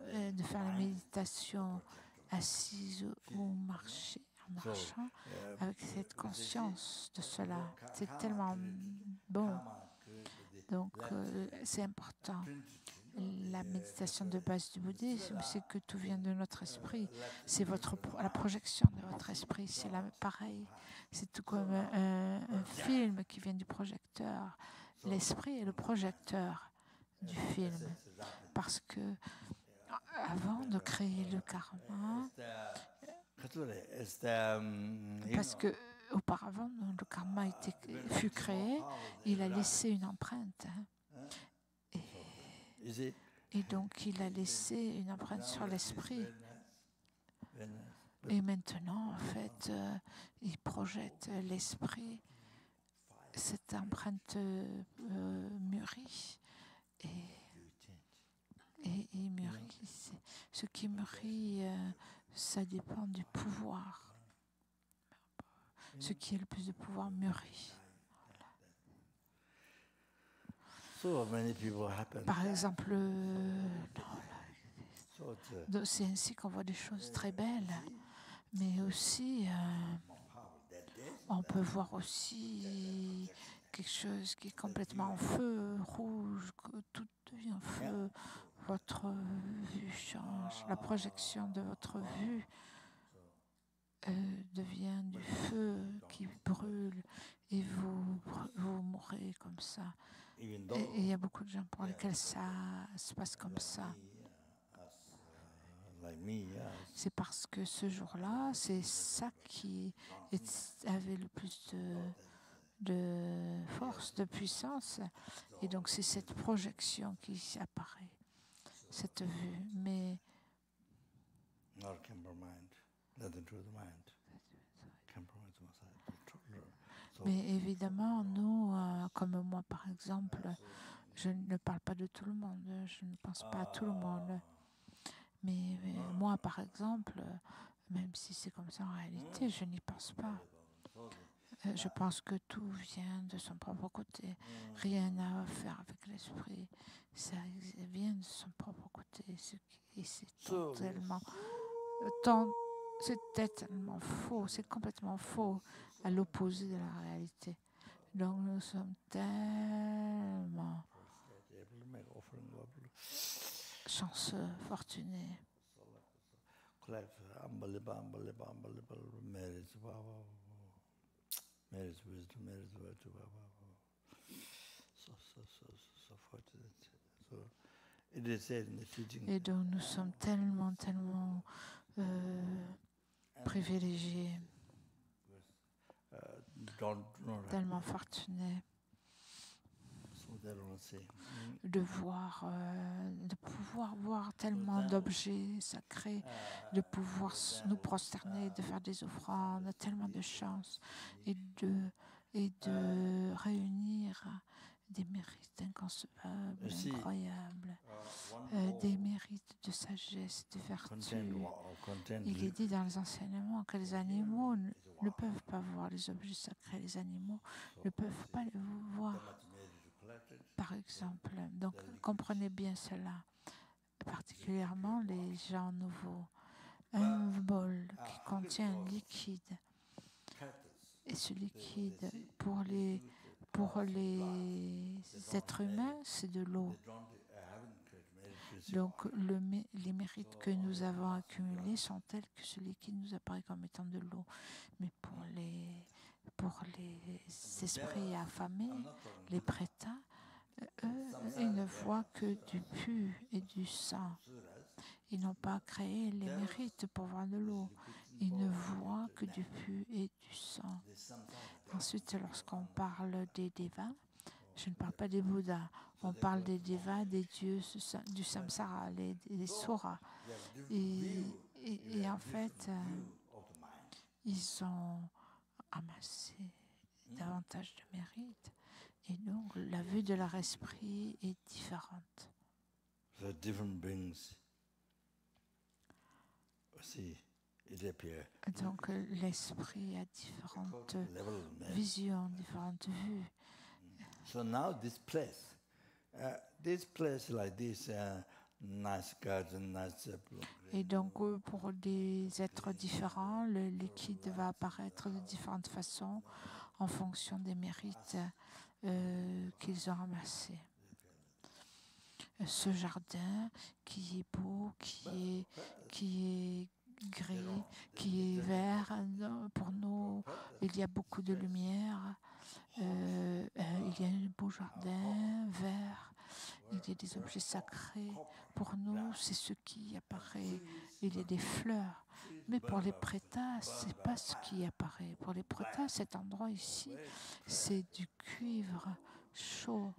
de faire la méditation assise ou en marchant, avec cette conscience de cela. C'est tellement bon. Donc, c'est important. La méditation de base du bouddhisme, c'est que tout vient de notre esprit. C'est la projection de votre esprit. C'est pareil. C'est tout comme un film qui vient du projecteur. L'esprit est le projecteur du film. Parce que avant de créer le karma, parce que auparavant, le karma fut créé, il a laissé une empreinte. Et donc, il a laissé une empreinte sur l'esprit. Et maintenant, en fait, il projette l'esprit. Cette empreinte mûrit. Et il mûrit. Ce qui mûrit, ça dépend du pouvoir. Ce qui a le plus de pouvoir mûrit. Par exemple, c'est ainsi qu'on voit des choses très belles, mais aussi on peut voir aussi quelque chose qui est complètement en feu, rouge, que tout devient en feu. Votre vue change, la projection de votre vue devient du feu qui brûle et vous mourrez comme ça. Et il y a beaucoup de gens pour lesquels ça se passe comme ça. C'est parce que ce jour-là, c'est ça qui avait le plus de force, de puissance. Et donc, c'est cette projection qui apparaît, cette vue. Mais évidemment, nous, comme moi par exemple, je ne parle pas de tout le monde, je ne pense pas à tout le monde. Mais moi, par exemple, même si c'est comme ça en réalité, je n'y pense pas. Je pense que tout vient de son propre côté. Rien n'a à faire avec l'esprit. Ça vient de son propre côté. Et c'est tellement faux. C'est complètement faux, à l'opposé de la réalité. Donc nous sommes tellement chanceux, fortunés. Et donc nous sommes tellement privilégiés, tellement fortunés de pouvoir voir tellement d'objets sacrés, de pouvoir nous prosterner, de faire des offrandes, tellement de chance et de réunir des mérites inconcevables, incroyables, des mérites de sagesse, de vertu. Il est dit dans les enseignements que les animaux ne peuvent pas voir les objets sacrés, les animaux ne peuvent pas les voir. Par exemple, donc comprenez bien cela, particulièrement les gens nouveaux. Un bol qui contient un liquide, et ce liquide, pour les êtres humains, c'est de l'eau. Donc les mérites que nous avons accumulés sont tels que ce liquide nous apparaît comme étant de l'eau. Mais pour les esprits affamés, les prétins, eux, ils ne voient que du pu et du sang. Ils n'ont pas créé les mérites pour voir de l'eau. Ils ne voient que du pu et du sang. Ensuite, lorsqu'on parle des devas, je ne parle pas des Bouddhas, on parle des devas, des dieux du samsara, des suras. Et en fait, ils ont amassé davantage de mérites. Et donc, la vue de leur esprit est différente. Donc, l'esprit a différentes visions, différentes vues. So now this place like this, nice garden, nice. Et donc, pour des êtres différents, le liquide va apparaître de différentes façons en fonction des mérites qu'ils ont amassés. Ce jardin qui est beau, qui est gris, qui est vert, pour nous, il y a beaucoup de lumière. Il y a un beau jardin vert il y a des objets sacrés. Pour nous, c'est ce qui apparaît. Il y a des fleurs. Mais pour les prétas, ce n'est pas ce qui apparaît. Pour les prétas, cet endroit ici, c'est du cuivre chaud.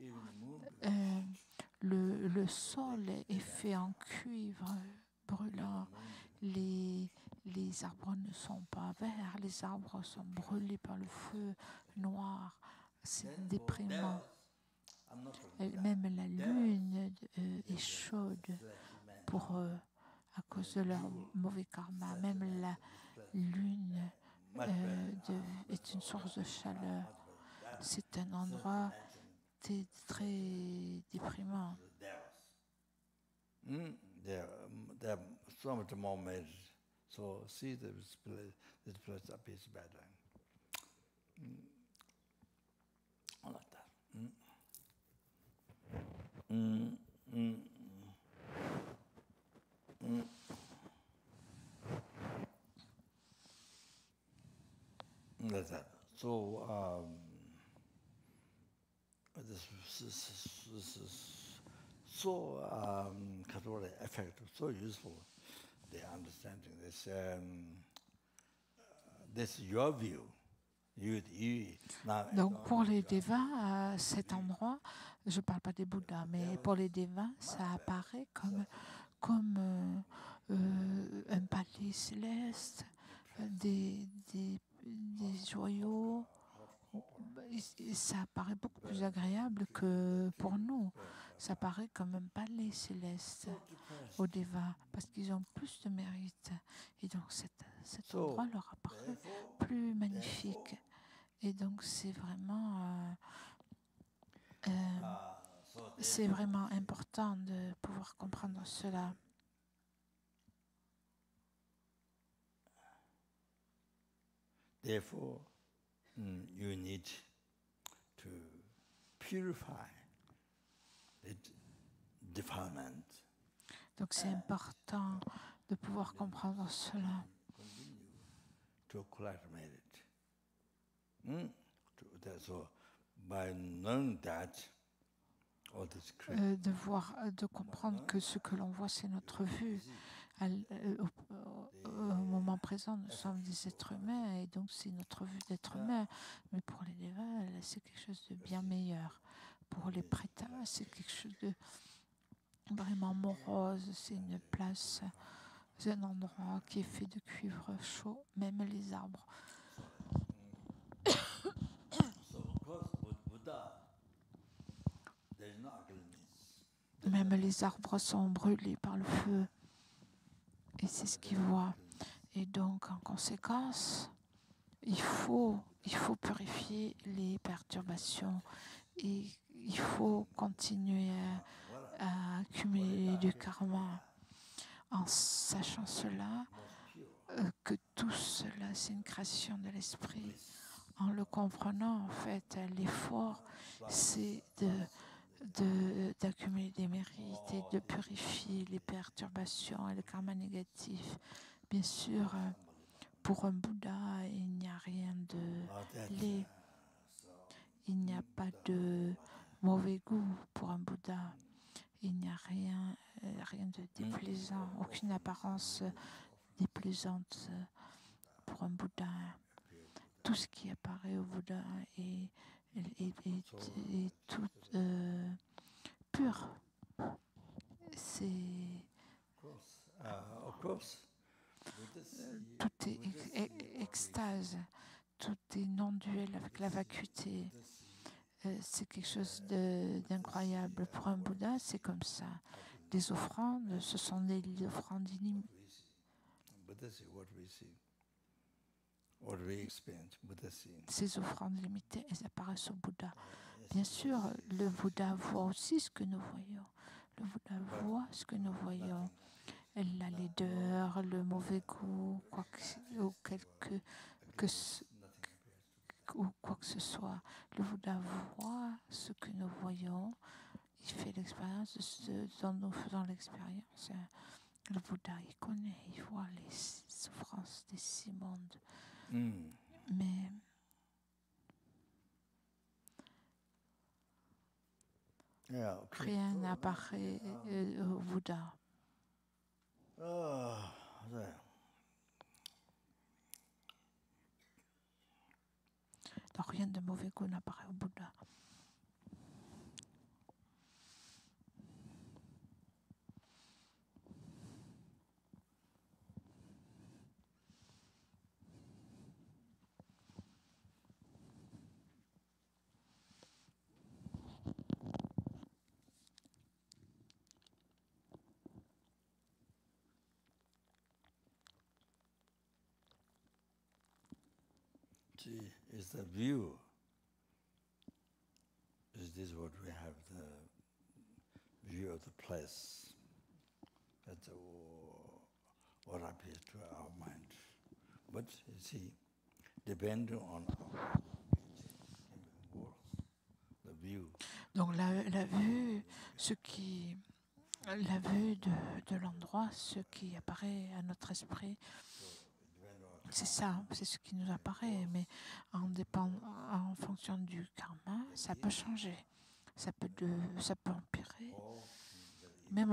Le sol est fait en cuivre brûlant. Les arbres ne sont pas verts, les arbres sont brûlés par le feu noir. C'est déprimant. Même la lune est chaude pour eux à cause de leur mauvais karma. Même la lune est une source de chaleur. C'est un endroit très déprimant. There are so much more measures. So see this place up is better. Like that. Like that. So this is so categorically effective, so useful. The understanding this. This is your view. Donc pour les devas, à cet endroit, je ne parle pas des Bouddhas, mais pour les devas, ça apparaît comme un palais céleste, des joyaux. Et ça apparaît beaucoup plus agréable que pour nous. Ça apparaît comme un palais céleste aux devas, parce qu'ils ont plus de mérite. Et donc cet endroit leur apparaît plus magnifique. Et donc c'est vraiment important de pouvoir comprendre cela. Therefore, you need to purify the defilement. Donc c'est important de pouvoir comprendre cela. To collect merit. So by knowing that, de comprendre que ce que l'on voit, c'est notre vue. Au moment présent, nous sommes des êtres humains et donc c'est notre vue d'être humain. Mais pour les devas, c'est quelque chose de bien meilleur. Pour les prétas, c'est quelque chose de vraiment morose. C'est une place, c'est un endroit qui est fait de cuivre chaud, même les arbres. Même les arbres sont brûlés par le feu. Et c'est ce qu'ils voient. Et donc, en conséquence, il faut purifier les perturbations. Et il faut continuer à accumuler du karma. En sachant cela, que tout cela, c'est une création de l'esprit. En le comprenant, en fait, l'effort, c'est d'accumuler des mérites et de purifier les perturbations et le karma négatif. Bien sûr, pour un Bouddha, il n'y a rien de laid. Il n'y a pas de mauvais goût pour un Bouddha. Il n'y a rien de déplaisant, aucune apparence déplaisante pour un Bouddha. Tout ce qui apparaît au Bouddha est tout pur. C'est tout est extase, tout est non-duel avec la vacuité. C'est quelque chose d'incroyable. Pour un Bouddha, c'est comme ça. Les offrandes, ce sont des offrandes illimitées. Ces offrandes limitées, elles apparaissent au Bouddha. Bien sûr, le Bouddha voit aussi ce que nous voyons. Le Bouddha voit ce que nous voyons. La laideur, le mauvais goût, quoi que ce soit. Le Bouddha voit ce que nous voyons. Il fait l'expérience de ce dont nous faisons l'expérience. Le Bouddha, il connaît, il voit les souffrances des 6 mondes. Mais Yeah, okay. rien n'apparaît au Bouddha. There. Donc rien de mauvais goût n'apparaît au Bouddha. See, is the view. Is this what we have, the view of the place? That's what appears to our mind. But you see, depending on our words, the view. Donc la vue, la vue de l'endroit, ce qui apparaît à notre esprit, c'est ça, c'est ce qui nous apparaît, mais en fonction du karma, ça peut changer, ça peut empirer, même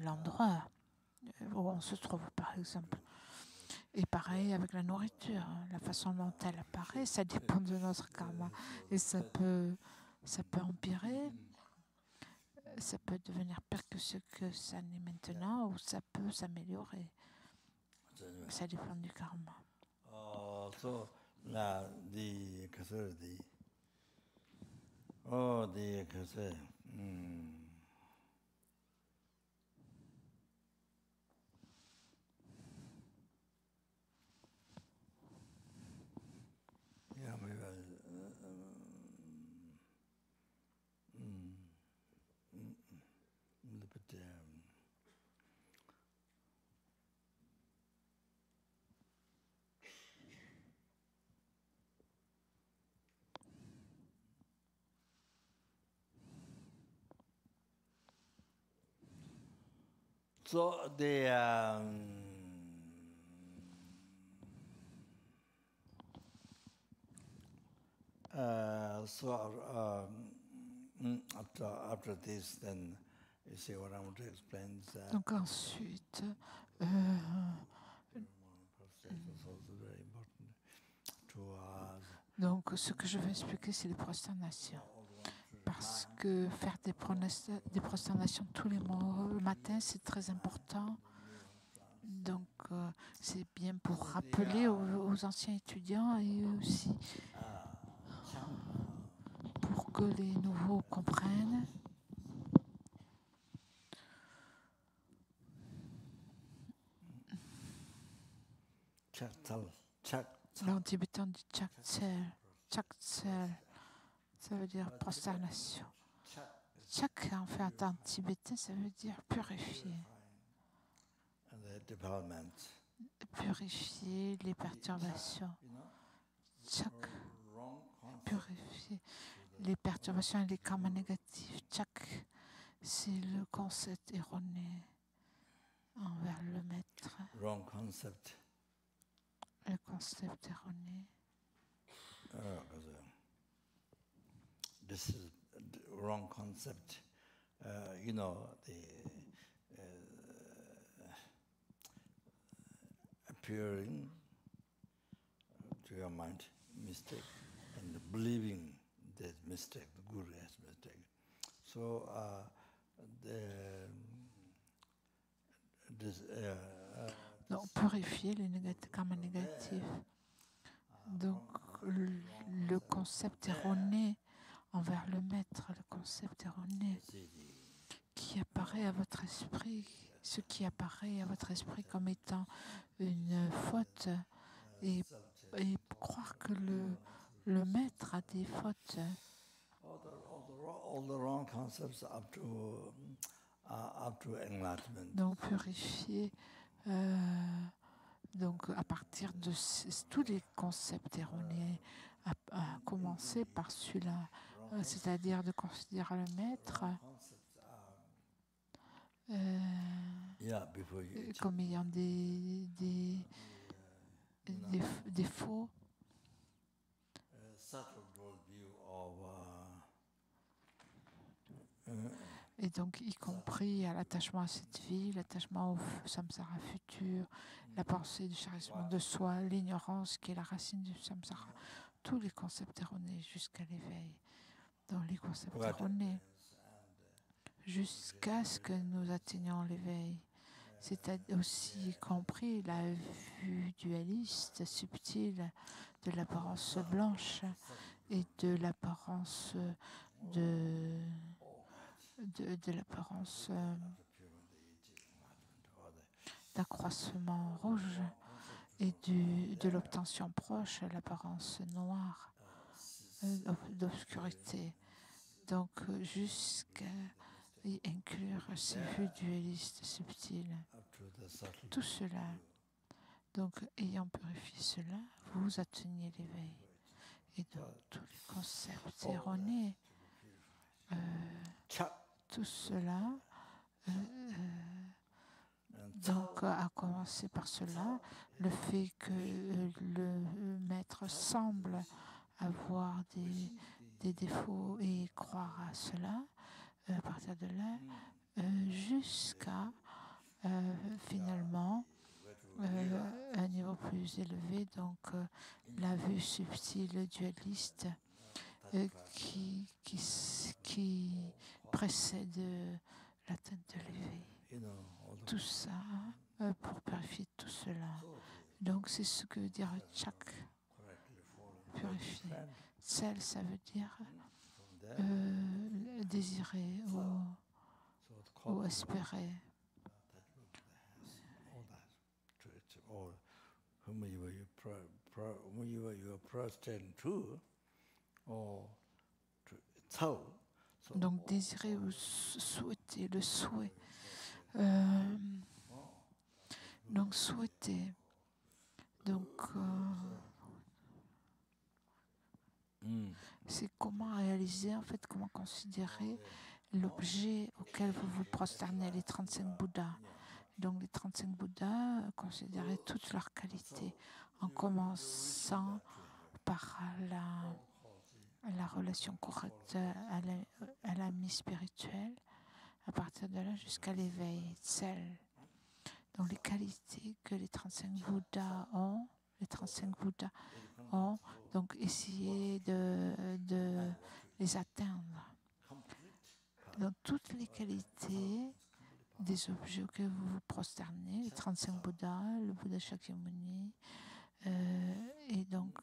l'endroit où on se trouve, par exemple. Et pareil avec la nourriture, la façon dont elle apparaît, ça dépend de notre karma. Et ça peut empirer, ça peut devenir pire que ce que ça n'est maintenant, ou ça peut s'améliorer. Ça dépend du karma. So now the yeah, maybe a little bit. So after this, then you see what I want to explain is that. Donc ensuite, donc ce que je vais expliquer, c'est les prosternations. Parce que faire des prosternations tous les matins, c'est très important. Donc c'est bien pour rappeler aux anciens étudiants et aussi pour que les nouveaux comprennent. En tibétain, on dit Chaktsel. Chaktsel, ça veut dire prosternation. Chak, en fait, en tibétain, ça veut dire purifier. Purifier les perturbations. Chak, purifier les perturbations et les karmas négatifs. Chak, c'est le concept erroné envers le maître. Wrong concept. Le concept erroné. This is the wrong concept. The appearing to your mind mistake and believing that mistake, the guru has mistake. So donc purifier les karmas négatifs. Donc le concept erroné envers le maître, le concept erroné qui apparaît à votre esprit, ce qui apparaît à votre esprit comme étant une faute et croire que le maître a des fautes. All the wrong concepts up to enlightenment. Donc purifier donc à partir de tous les concepts erronés, à commencer par celui-là, c'est-à-dire de considérer le maître comme ayant des défauts, Et donc, y compris à l'attachement à cette vie, l'attachement au samsara futur, la pensée du chérissement de soi, l'ignorance qui est la racine du samsara, tous les concepts erronés jusqu'à l'éveil. Dans les concepts erronés, jusqu'à ce que nous atteignions l'éveil. C'est aussi compris la vue dualiste subtile de l'apparence blanche et de l'apparence de l'apparence d'accroissement rouge et de l'obtention proche, l'apparence noire, d'obscurité. Donc, jusqu'à y inclure ces vues dualistes subtiles. Tout cela, donc, ayant purifié cela, vous atteignez l'éveil. Et donc, tous les concepts erronés, tout cela, donc, à commencer par cela, le fait que le maître semble avoir des défauts et croire à cela, à partir de là, jusqu'à finalement un niveau plus élevé, donc la vue subtile dualiste qui précède l'atteinte de l'éveil. Tout ça pour purifier tout cela. Donc c'est ce que veut dire chak, purifier. Tsel, ça veut dire désirer ou espérer. Donc désirer ou souhaiter, le souhait. Donc souhaiter. Donc c'est comment réaliser, en fait, comment considérer l'objet auquel vous vous prosternez, les 35 Bouddhas. Donc les 35 Bouddhas, considérer toutes leurs qualités, en commençant par la relation correcte à l'ami spirituel, à partir de là jusqu'à l'éveil, tsel. Donc les qualités que les 35 Bouddhas ont, donc essayer de les atteindre. Donc toutes les qualités des objets auxquels vous vous prosternez, les 35 Bouddhas, le Bouddha Shakyamuni, et donc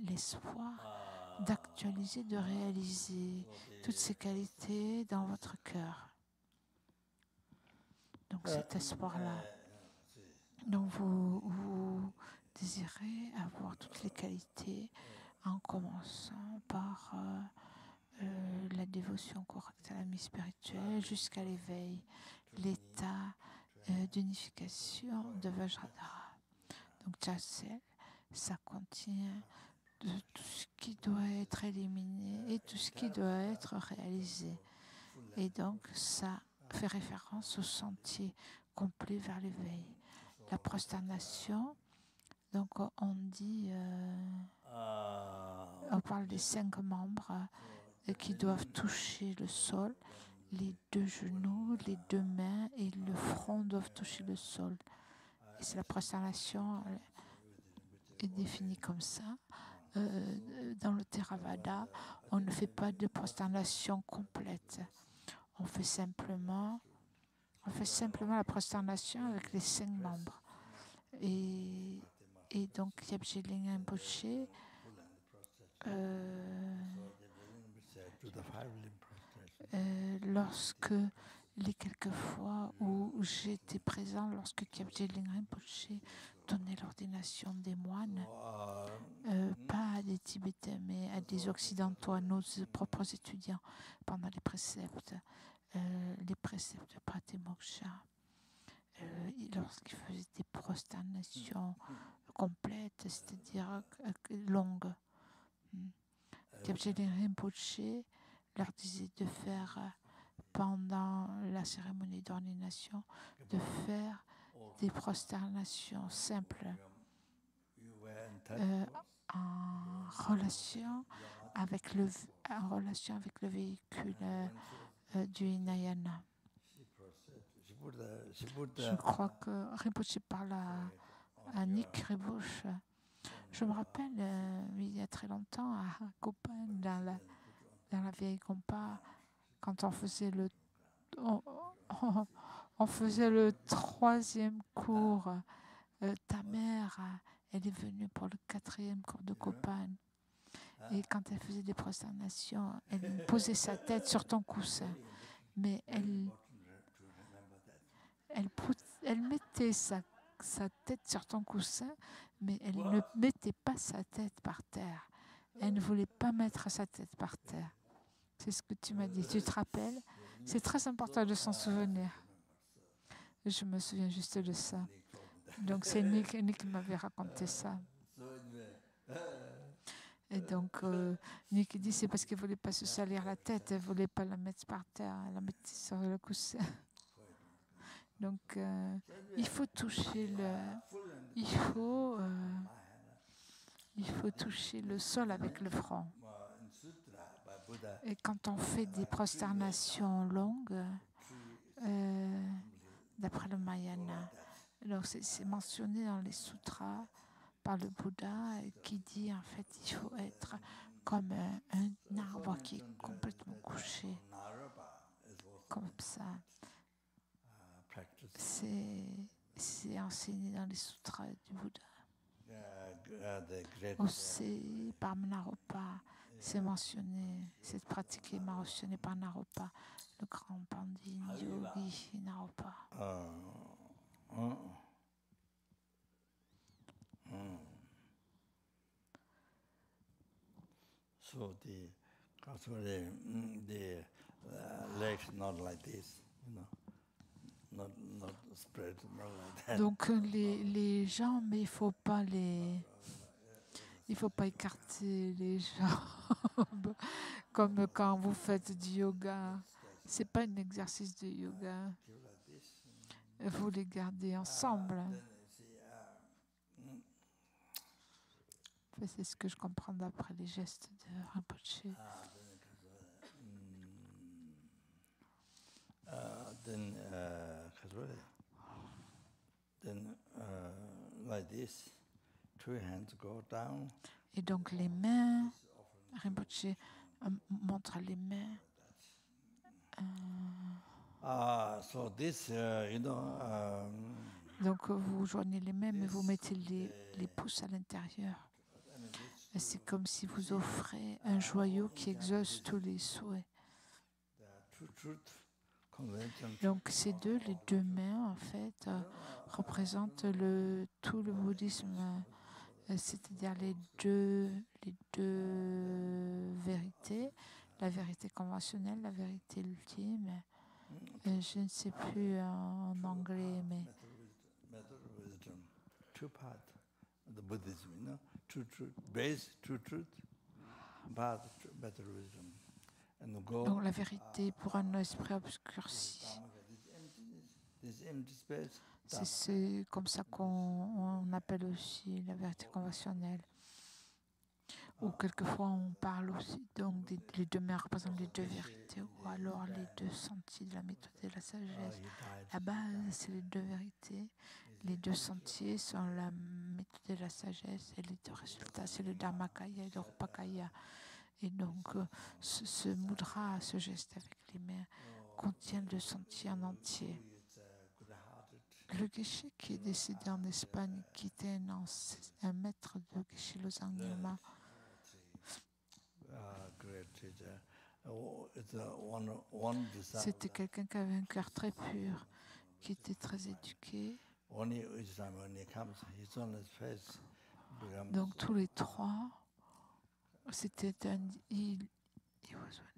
l'espoir d'actualiser, de réaliser toutes ces qualités dans votre cœur. Donc cet espoir-là. Donc vous désirez avoir toutes les qualités en commençant par la dévotion correcte à l'ami spirituel jusqu'à l'éveil, l'état d'unification de Vajradhara. Donc Chassel, ça contient de tout ce qui doit être éliminé et tout ce qui doit être réalisé. Et donc ça fait référence au sentier complet vers l'éveil. La prosternation, donc on dit, on parle des 5 membres qui doivent toucher le sol, les 2 genoux, les 2 mains et le front doivent toucher le sol. Et c'est la prosternation est définie comme ça. Dans le Theravada, on ne fait pas de prosternation complète. On fait simplement la prosternation avec les 5 membres. Et donc, Kyabje Lingrim Rinpoche, lorsque les quelques fois où j'étais présent, lorsque Kyabje Lingrim Rinpoche donnait l'ordination des moines, pas à des Tibétains, mais à des Occidentaux, à nos propres étudiants, pendant les préceptes de Pratimoksha, lorsqu'ils faisaient des prosternations complètes, c'est-à-dire longues. Kyabje Lingrim Rinpoche leur disait de faire, pendant la cérémonie d'ordination, de faire des prosternations simples en relation avec le véhicule du Hinayana. Je crois que Rinpoche parle à Nick Rinpoche. Je me rappelle, il y a très longtemps, à Copan, dans la vieille compa, quand on faisait on faisait le 3e cours, ta mère, elle est venue pour le 4e cours de Copan. Et quand elle faisait des prosternations, elle posait sa tête sur ton coussin. Mais elle mettait sa tête sur ton coussin, mais elle ne mettait pas sa tête par terre. Elle ne voulait pas mettre sa tête par terre. C'est ce que tu m'as dit. Tu te rappelles? C'est très important de s'en souvenir. Je me souviens juste de ça. Donc c'est Nick qui m'avait raconté ça. Et donc Nick dit c'est parce qu'elle ne voulait pas se salir la tête, elle ne voulait pas la mettre par terre, elle la mettait sur le coussin. Donc il faut toucher il faut toucher le sol avec le front. Et quand on fait des prosternations longues, d'après le Mahayana, donc c'est mentionné dans les sutras par le Bouddha qui dit en fait il faut être comme un arbre qui est complètement couché, comme ça. C'est enseigné dans les sutras du Bouddha. Aussi par Naropa, c'est mentionné, cette pratique est mentionnée par Naropa, le grand pandit yogi Naropa. So the legs not like this, not spread, not like that. Donc les jambes, il faut pas écarter les jambes comme quand vous faites du yoga. C'est pas un exercice de yoga. Vous les gardez ensemble. C'est ce que je comprends d'après les gestes de Rinpoche. Like this, 2 hands go down. Et donc les mains, Rinpoche montre les mains. So this, donc vous joignez les mains, mais vous mettez les pouces à l'intérieur. Et c'est comme si vous offrez un joyau qui exauce tous les souhaits. Donc ces les deux mains en fait représentent tout le bouddhisme, c'est-à-dire les deux vérités, la vérité conventionnelle, la vérité ultime. Je ne sais plus en anglais, mais two parts of the Buddhism, true truth, base, true truth, path, better wisdom. Donc la vérité pour un esprit obscurci. C'est comme ça qu'on appelle aussi la vérité conventionnelle. Ou quelquefois on parle aussi, donc les deux mains représentent les deux vérités, ou alors les deux sentiers de la méthode de la sagesse. La base, c'est les deux vérités. Les deux sentiers sont la méthode de la sagesse et les deux résultats, c'est le Dharmakaya et le Rupakaya. Et donc, ce mudra, ce geste avec les mains, contient le sentier en entier. Le Geshe qui est décédé en Espagne, qui était un maître de Geshe Losang Nyama, c'était quelqu'un qui avait un cœur très pur, qui était très éduqué. Donc tous les trois, c'était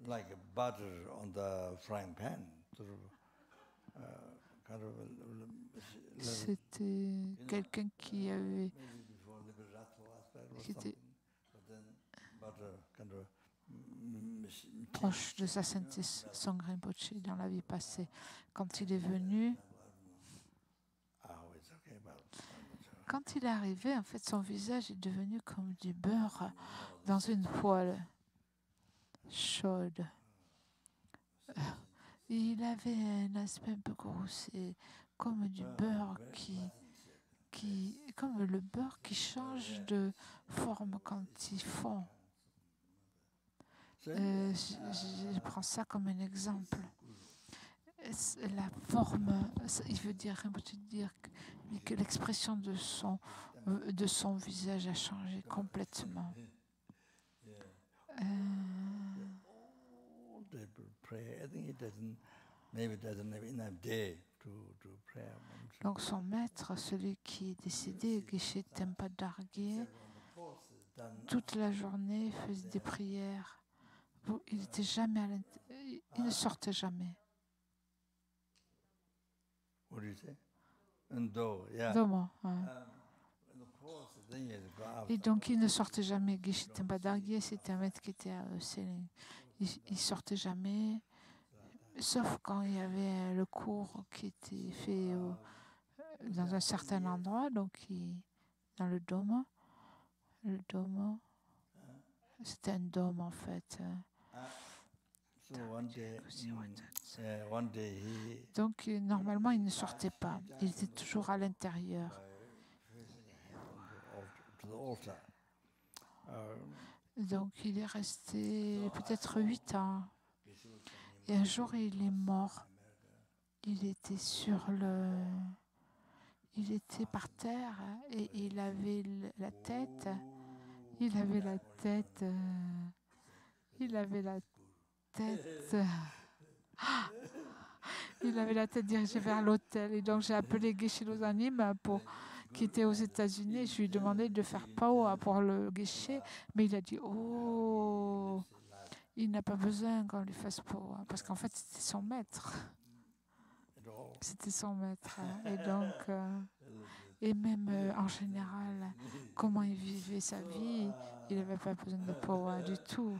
like butter on the frying pan. C'était quelqu'un qui avait proche de sa sainteté Sangha Rinpoche dans la vie passée. Quand il est venu, Quand il est arrivé, en fait, son visage est devenu comme du beurre dans une poêle chaude. Il avait un aspect un peu grossier, comme du beurre comme le beurre qui change de forme quand il fond. Je prends ça comme un exemple. La forme, il veut dire que l'expression de son visage a changé complètement. Donc son maître, celui qui est décédé, Geshe Tempa Dargye, toute la journée faisait des prières. Il était jamais il ne sortait jamais. Domo, hein. Et donc il ne sortait jamais. Geshe Tempa Dargye, c'était un maître qui était à Seling. Il sortait jamais, sauf quand il y avait le cours qui était fait dans un certain endroit, donc dans le Domo. Le Domo, c'était un dôme en fait. Donc normalement il ne sortait pas, il était toujours à l'intérieur. Donc il est resté peut-être 8 ans. Et un jour il est mort. Il était il était par terre et il avait la tête. Il avait la tête. Il avait la tête dirigée vers l'hôtel. Et donc j'ai appelé Geshe Lozanim qui était aux États-Unis. Je lui ai demandé de faire Paoa pour le Geshe, mais il a dit il n'a pas besoin qu'on lui fasse Paoa, parce qu'en fait c'était son maître. C'était son maître. Et donc, et même en général, comment il vivait sa vie, il n'avait pas besoin de Paoa du tout.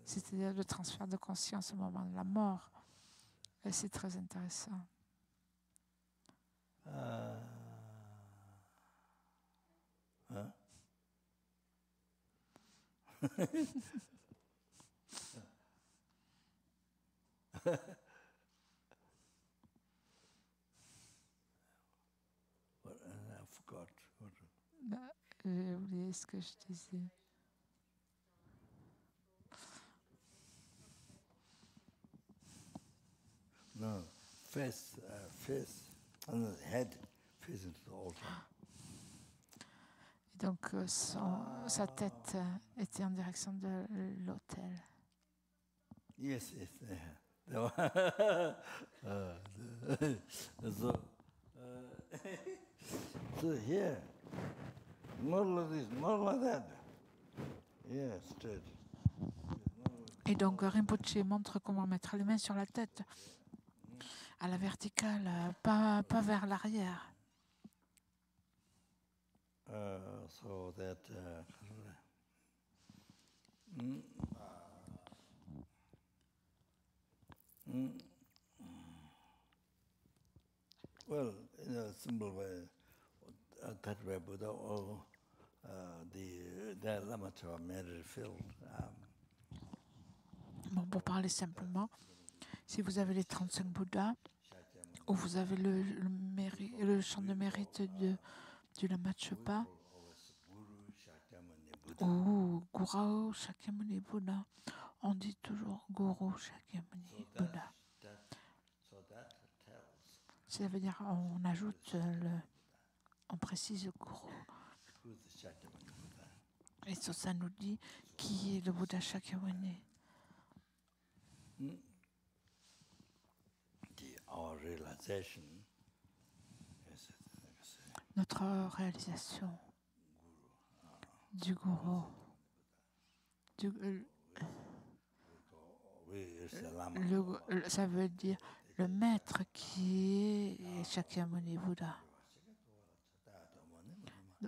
C'est-à-dire le transfert de conscience au moment de la mort. Et c'est très intéressant. J'ai oublié ce que je disais. No, face, and the head facing to the altar. Et donc sa tête était en direction de l'autel. Yes. So here, more like this, more like that. Yes, straight. Et donc Rinpoche montre comment mettre les mains sur la tête, à la verticale, pas vers l'arrière. So that well, in a simple way, that way Buddha or the Lama Chöpa made it filled. Bon, pour parler simplement, si vous avez les 35 Bouddhas, ou vous avez le champ de mérite du Lama Chöpa, ou Guru Shakyamuni Bouddha, on dit toujours Guru Shakyamuni Bouddha. Ça veut dire on ajoute on précise Guru. Et ça nous dit qui est le Bouddha Shakyamuni. Notre réalisation du Guru, ça veut dire le maître qui est Shakyamuni Bouddha.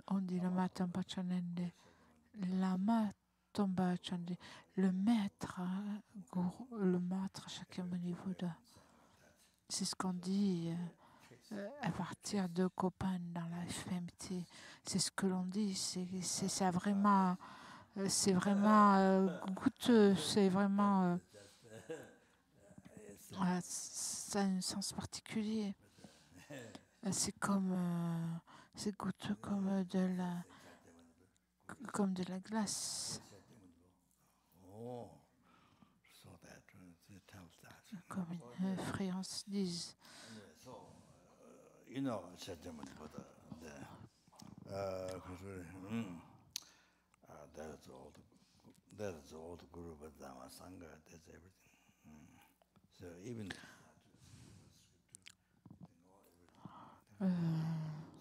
On dit Lama Tompa Chanende, Lama Tompa Chanende, le maître Shakyamuni Bouddha. C'est ce qu'on dit à partir de copains dans la FMT. C'est ce que l'on dit. C'est vraiment, goûteux. C'est vraiment, ça a un sens particulier. C'est goûteux comme de la glace. Oh, so that it tells that. Comme une friandise. So, you know, Shakyamuni Buddha, that's all the Guru Dhamma Sangha, that's everything. So even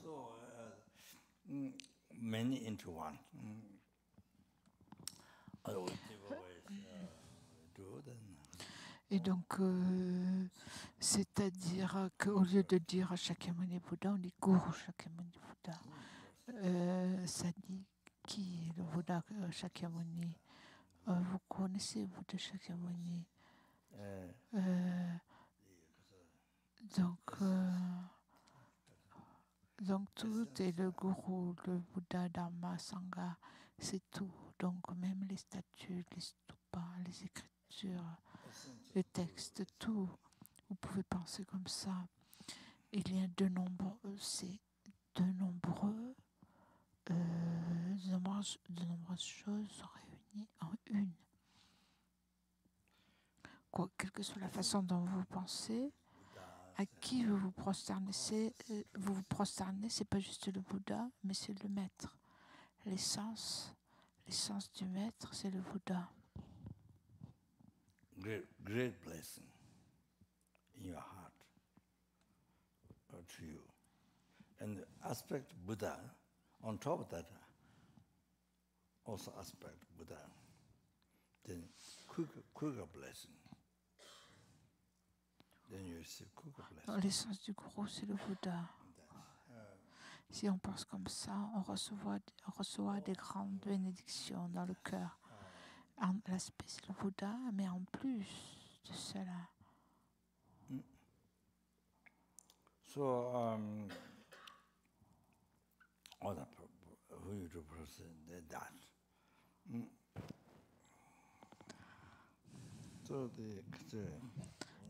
so many into one. Et donc, c'est-à-dire qu'au lieu de dire Shakyamuni Bouddha, on dit Guru Shakyamuni Bouddha. Ça dit qui est le Bouddha Shakyamuni. Vous connaissez Bouddha Shakyamuni. Donc tout est le Guru, le Bouddha, Dharma, Sangha, c'est tout. Donc même les statues, les stupas, les écritures, les textes, tout. Vous pouvez penser comme ça. Il y a de nombreuses choses réunies en une. Quelle que soit la façon dont vous pensez, à qui vous vous prosternez, c'est pas juste le Bouddha, mais c'est le maître. L'essence du maître, c'est le Bouddha. Great blessing in your heart to you. And the aspect Buddha, on top of that, also aspect Buddha. Then quicker blessing. Then you see quicker blessing. L'essence du Guru, c'est le Bouddha. Si on pense comme ça, on reçoit des grandes bénédictions dans le cœur. L'aspect, c'est le Bouddha, mais en plus de cela. So, other who you to present that. So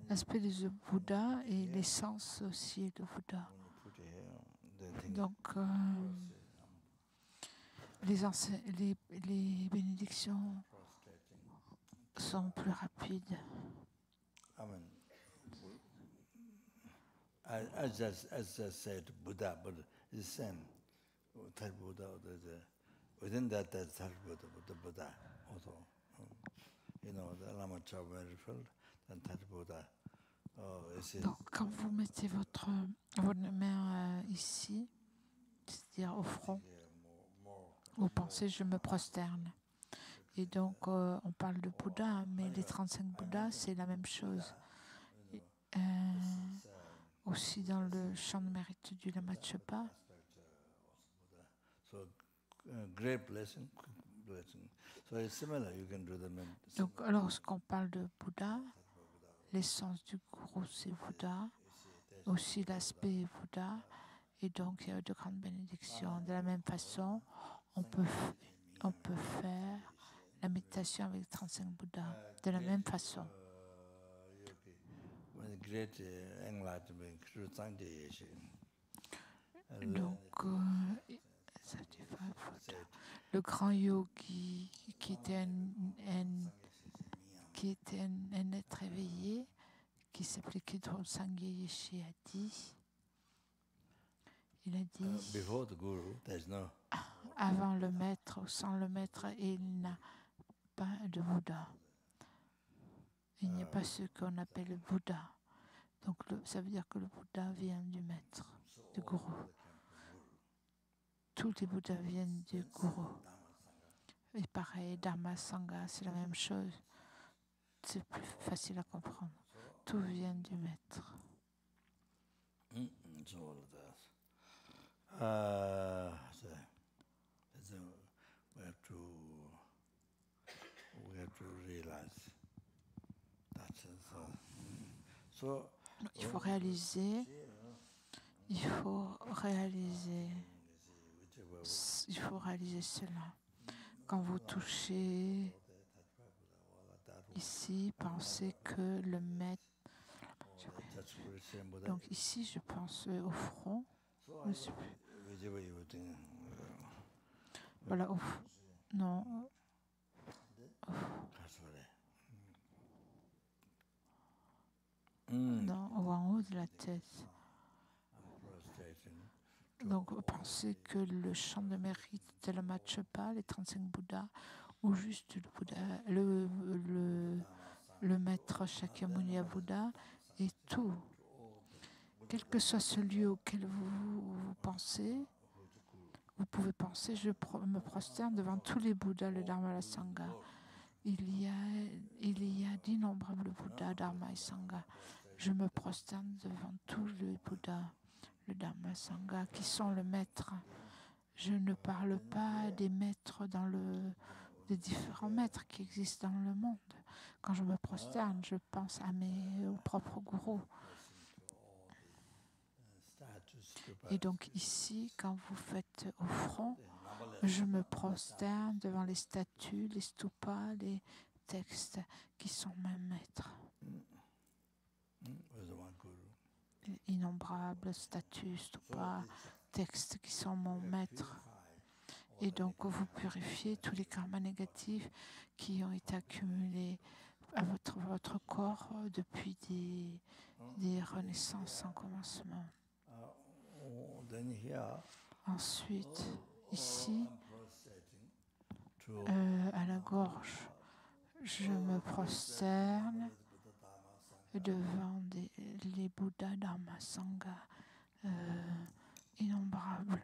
l'aspect du Bouddha et l'essence aussi de Bouddha. Donc, les bénédictions sont plus rapides. I just said Buddha, but it's the same. Third Buddha, within that third Buddha, the Buddha also. You know, the Lama Chögyam, and third Buddha. Donc, quand vous mettez votre main ici, c'est-à-dire au front, vous pensez je me prosterne. Et donc, on parle de Bouddha, mais les 35 Bouddhas, c'est la même chose. Aussi dans le champ de mérite du Lama Tsöpa. Donc, lorsqu'on parle de Bouddha, l'essence du Guru, c'est Bouddha, aussi l'aspect est Bouddha, et donc il y a de grandes bénédictions. De la même façon, on peut faire la méditation avec 35 Bouddhas, de la même façon. Donc, le grand yogi qui était un être éveillé, qui s'appelait Kidron Sangye Yeshe, il a dit avant le maître ou sans le maître, il n'a pas de Bouddha. Il n'y a pas ce qu'on appelle le Bouddha. Donc ça veut dire que le Bouddha vient du maître, du Guru. Tous les Bouddhas viennent du Guru. Et pareil, Dharma Sangha, c'est la même chose. C'est plus facile à comprendre. Tout vient du maître. We have to realize that il faut réaliser il faut réaliser cela. Quand vous touchez ici, pensez que le maître. Donc ici, je pense au front. Voilà, au front. Non. Non, en haut de la tête. Donc, pensez que le champ de mérite de la Matchapa, les 35 Bouddhas, ou juste le Bouddha, le maître Shakyamuni Bouddha, et tout. Quel que soit ce lieu auquel vous pensez, vous pouvez penser, je me prosterne devant tous les Bouddhas, le Dharma et la Sangha. Il y a d'innombrables Bouddhas, Dharma et Sangha. Je me prosterne devant tous les Bouddhas, le Dharma et Sangha, qui sont le maître. Je ne parle pas des maîtres des différents maîtres qui existent dans le monde. Quand je me prosterne, je pense à mes propres gourous. Et donc ici, quand vous faites au front, je me prosterne devant les statues, les stupas, les textes qui sont mes maîtres. Innombrables statues, stupas, textes qui sont mon maître. Et donc vous purifiez tous les karmas négatifs qui ont été accumulés à votre corps depuis des renaissances sans commencement. Ensuite, ici, à la gorge, je me prosterne devant les Bouddhas Dharma Sangha innombrables.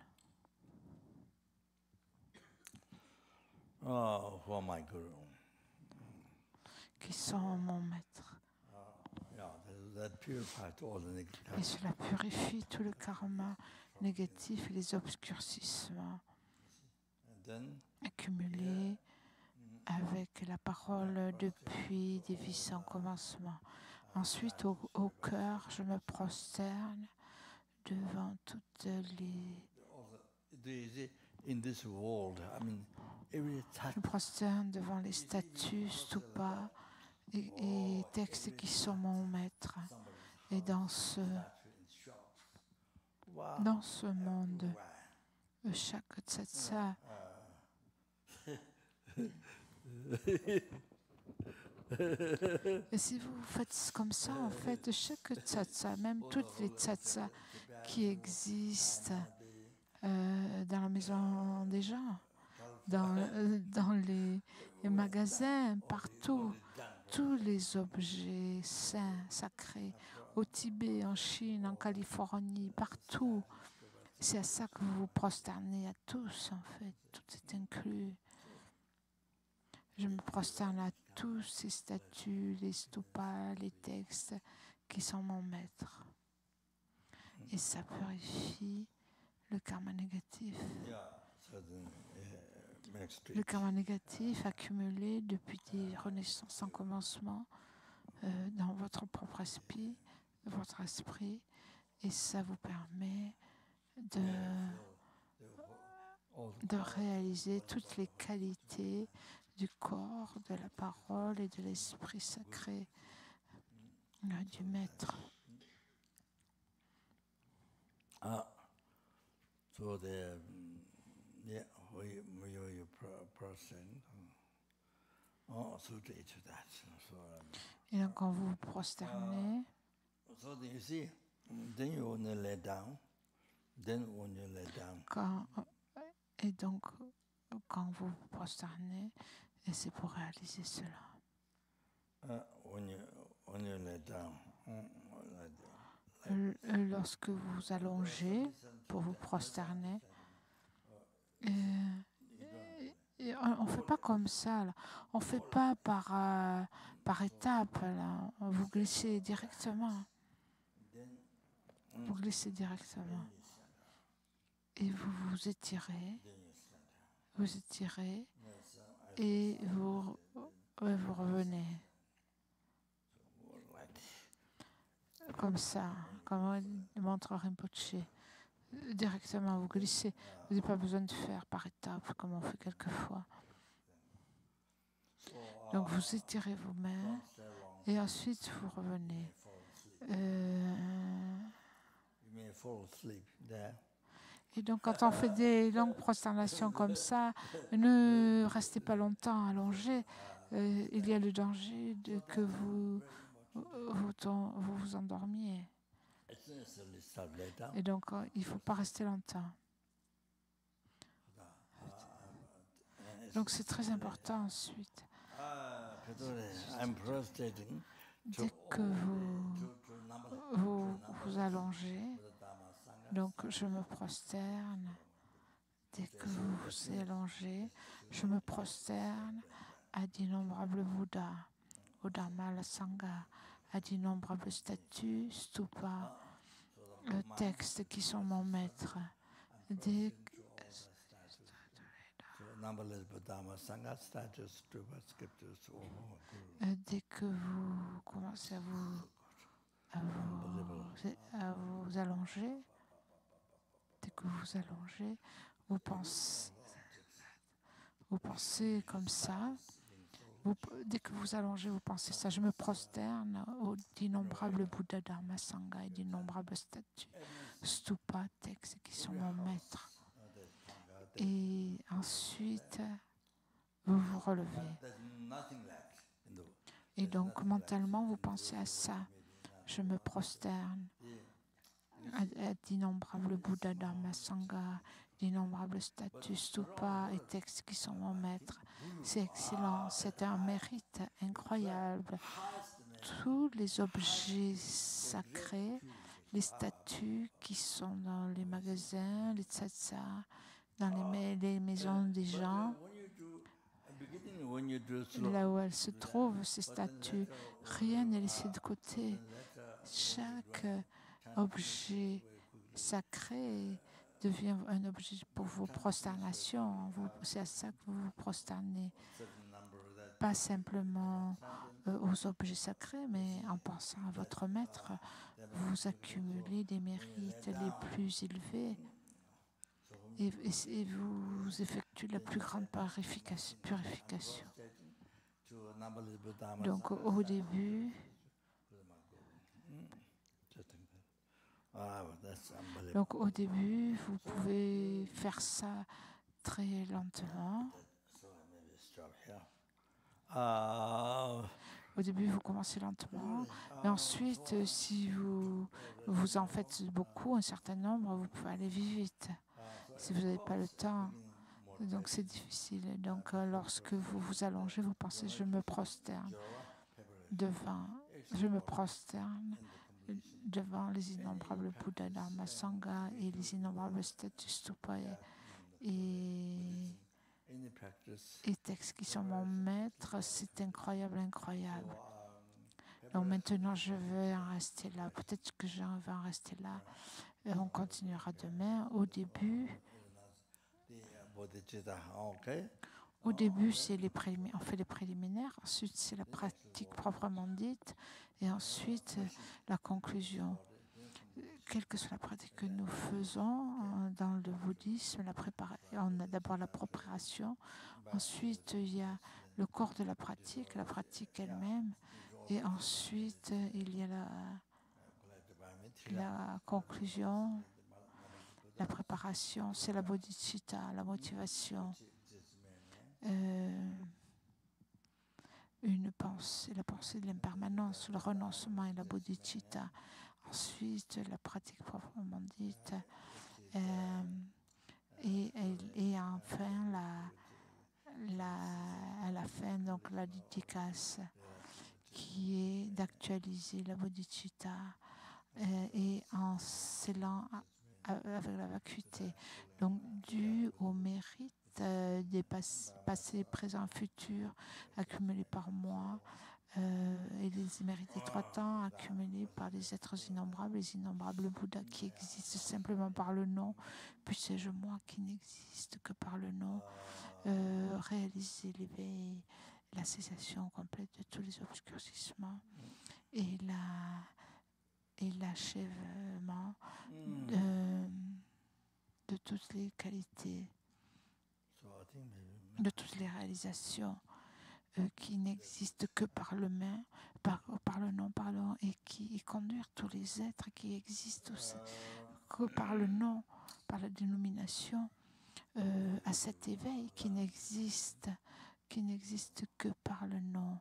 Qui sont mon maître. Et cela purifie tout le karma négatif et les obscurcissements accumulés avec la parole depuis des vies sans commencement. Ensuite, au cœur, je me prosterne devant toutes les... Je me prosterne devant les statues, stupas et textes qui sont mon maître. Et dans ce monde, chaque tsatsa et si vous faites comme ça, en fait, chaque tsatsa, même toutes les tsatsa qui existent dans la maison des gens, dans les magasins, partout, tous les objets saints, sacrés, au Tibet, en Chine, en Californie, partout. C'est à ça que vous vous prosternez à tous, en fait. Tout est inclus. Je me prosterne à tous ces statues, les stupas, les textes qui sont mon maître. Et ça purifie le karma négatif. Le karma négatif accumulé depuis des renaissances sans commencement dans votre propre esprit, et ça vous permet de réaliser toutes les qualités du corps, de la parole et de l'esprit sacré du maître. Et donc quand vous vous prosternez, et donc quand vous vous prosternez, et c'est pour réaliser cela. Lorsque vous allongez pour vous prosterner, on ne fait pas comme ça, là. On ne fait pas par étapes. Là. Vous glissez directement. Vous glissez directement. Et vous vous étirez. Vous étirez. Et vous revenez. Comme ça, comme montre Rinpoche. Directement, vous glissez. Vous n'avez pas besoin de faire par étapes, comme on fait quelquefois. Donc vous étirez vos mains et ensuite vous revenez. Et donc quand on fait des longues prosternations comme ça, ne restez pas longtemps allongé. Il y a le danger que vous vous endormiez. Et donc il ne faut pas rester longtemps. Donc c'est très important ensuite. Dès que vous allongez, donc je me prosterne. Dès que vous vous allongez, je me prosterne à d'innombrables Bouddhas, au Dharma, la Sangha, à d'innombrables statues, stupas, textes qui sont mon maître. Dès que vous commencez à vous allonger, vous pensez comme ça. Dès que vous allongez, vous pensez ça. Je me prosterne aux d'innombrables Bouddhas, Dharma, Sangha et d'innombrables statues, stupas, textes qui sont mon maître. Et ensuite, vous vous relevez. Et donc, mentalement, vous pensez à ça. Je me prosterne à d'innombrables Bouddhas, Dharma, Sangha, d'innombrables statues, stupas et textes qui sont mon maître. C'est excellent, c'est un mérite incroyable. Tous les objets sacrés, les statues qui sont dans les magasins, les tsatsas, dans les maisons des gens, là où elles se trouvent, ces statues, rien n'est laissé de côté. Chaque objet sacré devient un objet pour vos prosternations. C'est à ça que vous vous prosternez. Pas simplement aux objets sacrés, mais en pensant à votre maître, vous accumulez des mérites les plus élevés et vous effectuez la plus grande purification. Donc au début, vous pouvez faire ça très lentement. Au début, vous commencez lentement, mais ensuite, si vous en faites beaucoup, un certain nombre, vous pouvez aller vite. Si vous n'avez pas le temps, donc c'est difficile. Donc lorsque vous vous allongez, vous pensez, je me prosterne devant les innombrables Bouddhas, Dharma, Sangha et les innombrables statues stupas et textes qui sont mon maître. C'est incroyable. Donc maintenant, je vais en rester là. Peut-être que je vais en rester là. Et on continuera demain. Au début, on fait les préliminaires. Ensuite, c'est la pratique proprement dite. Et ensuite, la conclusion. Quelle que soit la pratique que nous faisons dans le bouddhisme, on a d'abord la préparation. Ensuite, il y a le corps de la pratique elle-même. Et ensuite, il y a la conclusion, la préparation, c'est la bodhicitta, la motivation. La pensée de l'impermanence, le renoncement et la bodhicitta. Ensuite, la pratique proprement dite. Et enfin, à la fin, donc la dédicace, qui est d'actualiser la bodhicitta et en scellant avec la vacuité. Donc, dû au mérite des passés, présents, futurs, accumulés par moi, et les mérites des 3 temps accumulés par les êtres innombrables, les innombrables Bouddhas qui existent simplement par le nom, puissé-je moi qui n'existe que par le nom, réaliser l'éveil, la cessation complète de tous les obscurcissements et et l'achèvement de toutes les qualités, de toutes les réalisations qui n'existent que par le nom, et qui conduire tous les êtres qui existent aussi, que par le nom, par la dénomination, à cet éveil qui n'existe que par le nom,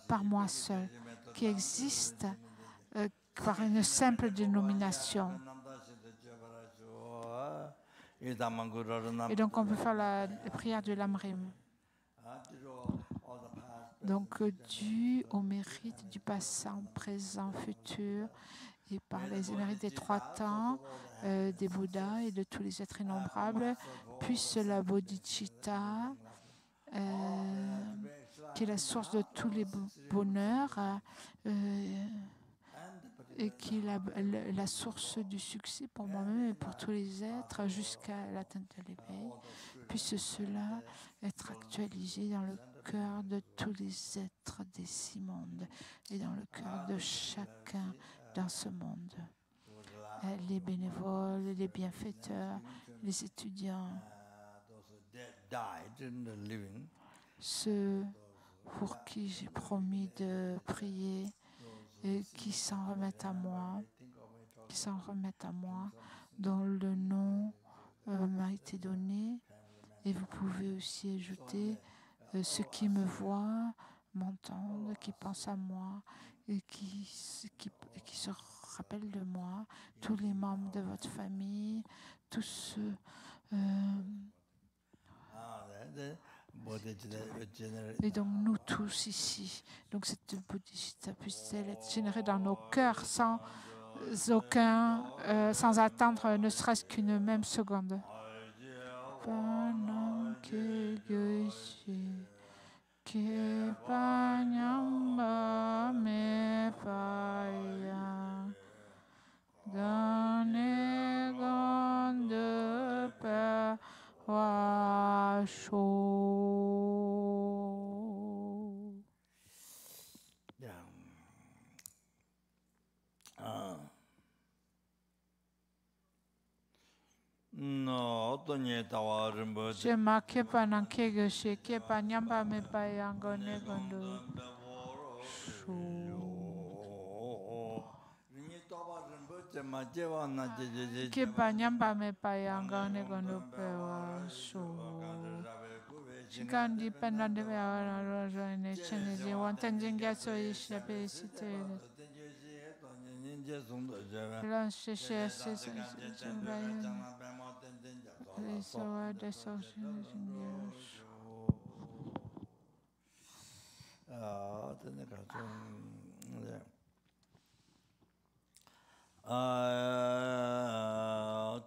par moi seul, qui existe par une simple dénomination. Et donc on peut faire la prière du Lamrim. Donc dû au mérite du passant, présent, futur, et par les mérites des 3 temps, des Bouddhas et de tous les êtres innombrables, puisse la bodhicitta, qui est la source de tous les bonheurs, et qui est la source du succès pour moi-même et pour tous les êtres jusqu'à l'atteinte de l'éveil, puisse cela être actualisé dans le cœur de tous les êtres des 6 mondes et dans le cœur de chacun dans ce monde. Les bénévoles, les bienfaiteurs, les étudiants, ceux pour qui j'ai promis de prier et qui s'en remettent à moi, dont le nom m'a été donné. Et vous pouvez aussi ajouter ceux qui me voient, m'entendent, qui pensent à moi et qui se rappellent de moi, tous les membres de votre famille, tous ceux et donc nous tous ici. Donc cette bodhicitta puisse-t-elle être générée dans nos cœurs sans attendre ne serait-ce qu'une même seconde. Je marqué pendant que je sais pas nyamba me pas yangone gondo que pas nyamba me pas yangone gondo pewa Chikandi pendant de vera ne chenezi wanten jinga so ishabe site Lan shishe so the social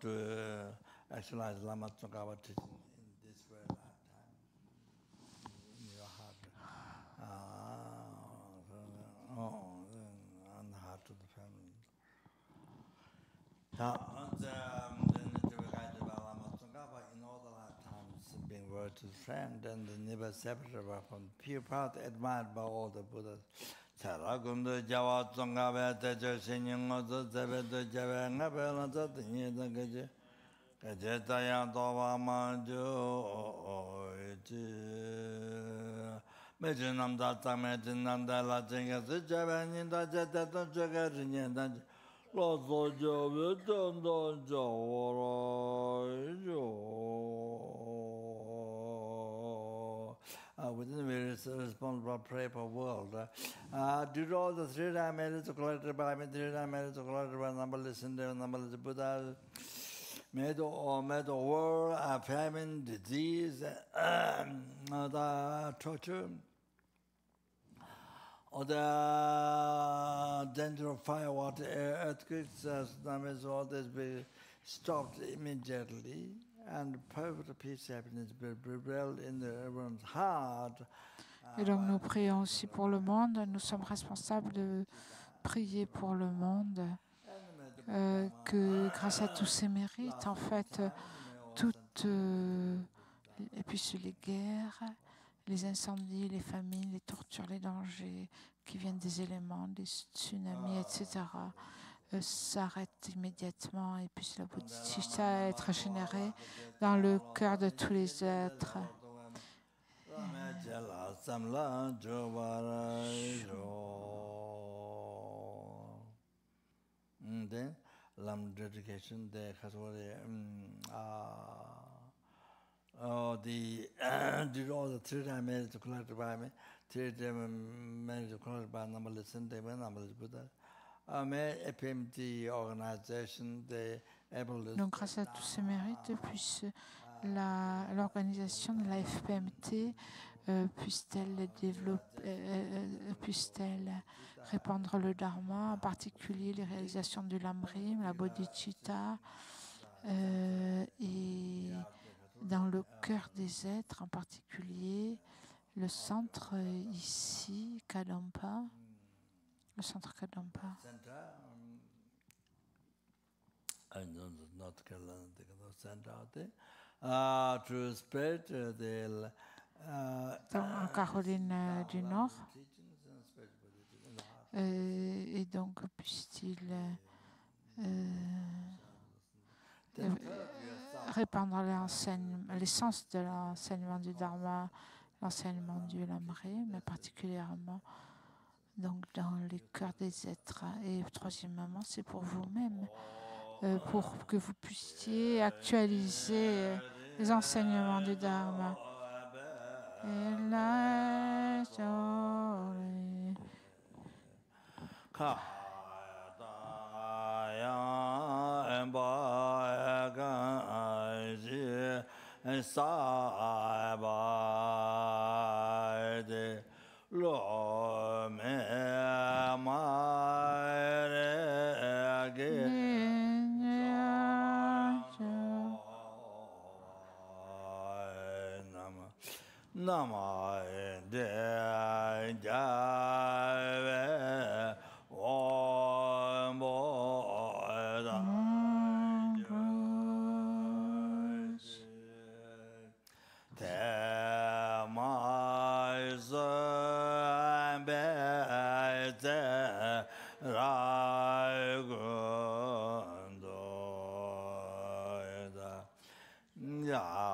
to actualize Lama Tsongkhapa teaching in this very lifetime in your heart. On the heart of the family. In all the lifetimes being virtuous friend and never separate from pure path, admired by all the Buddhas. Charagundu Java Tsongkhapa Techo Shinyozo Zebedo Java Ngabela Zatinye Gaje Gaje Tayang Toba Manjo Meji Namda Tsameji Namda La Jinga Java Ninda Jeta Tonchoga Rinyan Lozo Java Tondo within various responsible prayer for world. Due to all the 3 merits collected by me, 3 merits collected by numberless and numberless Buddhas, may the world of famine, disease, the torture, or the danger of fire, water, air, earthquakes, tsunamis, all this be stopped immediately. And perfect peace, happiness will prevail in everyone's heart. Et donc nous prions aussi pour le monde. Nous sommes responsables de prier pour le monde, que grâce à tous ces mérites, en fait, toutes et puis les guerres, les incendies, les famines, les tortures, les dangers qui viennent des éléments, des tsunamis, etc., s'arrêtent immédiatement et puisse la bodhicitta être générée dans le cœur de tous les êtres. Lam dedication de did all the 3 minutes to collect by me, 3 minutes to collect by number listen, they went number Buddha. FMT organization, they able to. Donc, grâce à tous ces mérites, puisse l'organisation de la FPMT puisse-t-elle puisse-t-elle répandre le Dharma, en particulier les réalisations du Lamrim, la bodhicitta, et dans le cœur des êtres, en particulier le centre ici, Kadampa, le centre Kadampa. North Carolina, center out there, to spread the. En Caroline du Nord. Et donc, puisse-t-il répandre l'essence de l'enseignement du Dharma, l'enseignement du Lamrim, mais particulièrement donc, dans les cœurs des êtres. Et troisièmement, c'est pour vous-même, pour que vous puissiez actualiser les enseignements du Dharma. Et la jolie. Nama de jave omboda te mais bete raigundo ya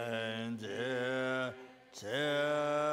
Nyende Chembe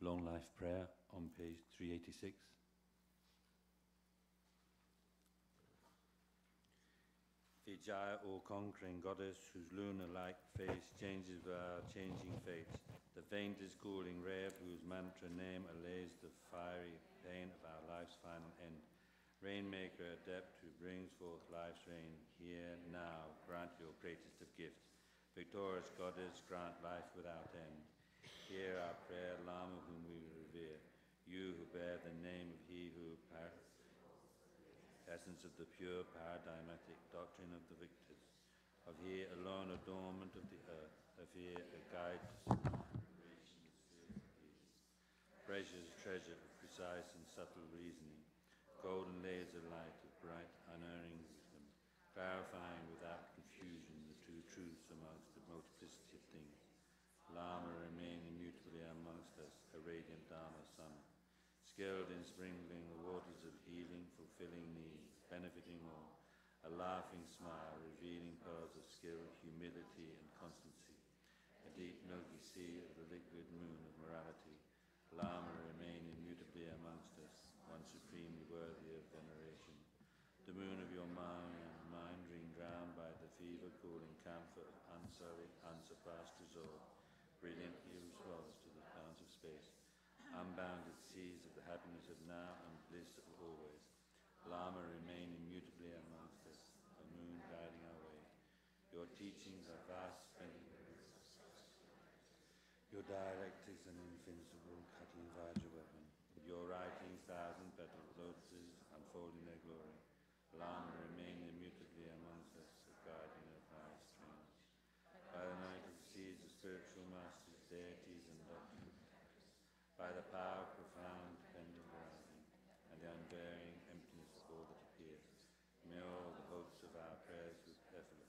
Long Life Prayer on page 386. Vijaya, O conquering goddess, whose lunar-like face changes with our changing fates, the faint is cooling ray of whose mantra name allays the fiery pain of our life's final end. Rainmaker, adept who brings forth life's rain, here, now, grant your greatest of gifts. Victorious Goddess, grant life without end. Hear our prayer, Lama whom we revere, you who bear the name of he who essence of the pure paradigmatic doctrine of the victors, of he alone adornment of the earth, of he a guide to precious treasure of precise and subtle reasoning, golden laser light of bright unerring wisdom, clarifying without confusion the two truths amongst the multiplicity of things. Lama remain immutably amongst us, a radiant Dharma sun, skilled in sprinkling the waters of healing, fulfilling needs, benefiting all, a laughing smile, revealing pearls of skill, humility and constancy, a deep milky sea of the liquid moon of morality. Lama remain immutably amongst us, one supremely worthy of veneration. The moon of your mind being drowned by the fever-cooling camphor of unsullied, unsurpassed resolve, brilliantly responds to the bounds of space, unbounded seas of the happiness of now and bliss of always. Lama remain immutably amongst us, a moon guiding our way. Your teachings are vast, your dialectics an invincible cutting Vajra weapon. Your writings, thousand petaled lotuses unfolding their glory. Lama remain immutably amongst us, a guardian of high strength. By the night of the seas of spiritual masters, deities and doctrines, by the power of profound dependent rising, and the unvarying emptiness of all that appears, may all the hopes of our prayers with effort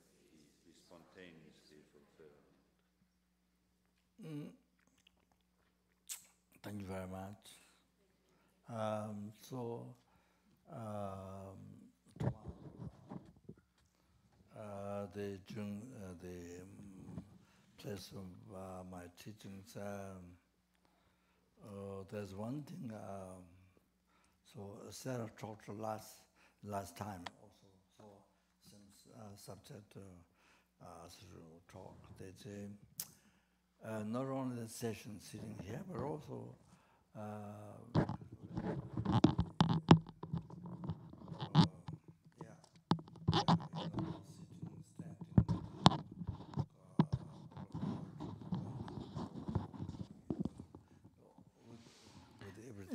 be spontaneously fulfilled. Thank you very much. The place of my teachings, there's one thing. Sarah talked last time also. So since subject talk, they say not only the session sitting here, but also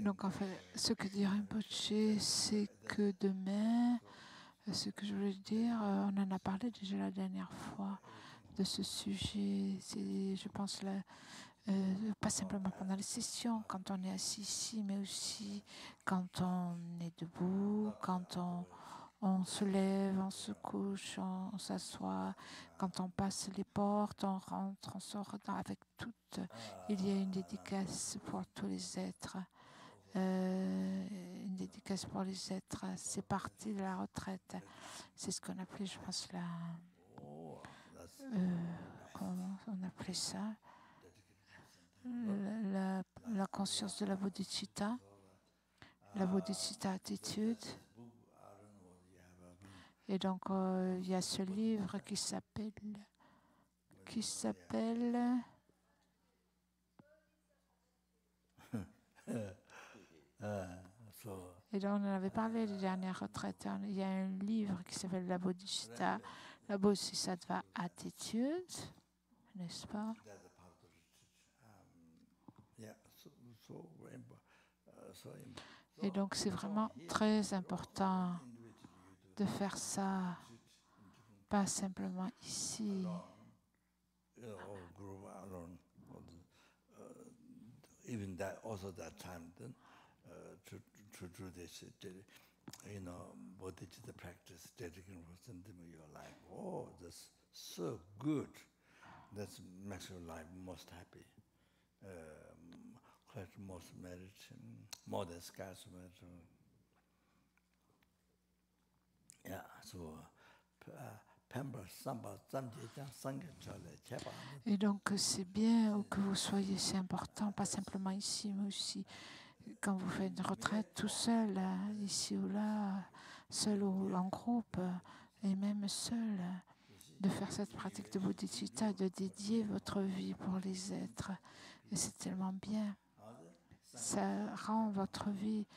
Donc en fait, ce que dit Rinpoche, c'est que demain, ce que je voulais dire, on en a parlé déjà la dernière fois de ce sujet. C'est, je pense, pas simplement pendant les sessions, quand on est assis ici, mais aussi quand on est debout, quand on se lève, on se couche, on s'assoit, quand on passe les portes, on rentre, on sort avec toutes. Il y a une dédicace pour tous les êtres. Une dédicace pour les êtres, c'est parti de la retraite. C'est ce qu'on appelait, je pense, comment on appelait ça, la conscience de la bodhicitta, la bodhicitta attitude. Et donc, il y a ce livre qui s'appelle et donc, on en avait parlé les dernières retraites. Il y a un livre qui s'appelle La Bodhicitta, la Bodhisattva Attitude, n'est-ce pas? Et donc, c'est vraiment très important de faire ça, pas simplement ici. Even that, also that time, then to do this, bodhicitta practice, dedicating your life. Oh, that's so good. That makes your life most happy, collect most merit, more than scarce merit. Yeah, so. Et donc, c'est bien que vous soyez, c'est important, pas simplement ici, mais aussi quand vous faites une retraite tout seul, ici ou là, seul ou en groupe, et même seul, de faire cette pratique de bodhicitta, de dédier votre vie pour les êtres. Et c'est tellement bien. Ça rend votre vie,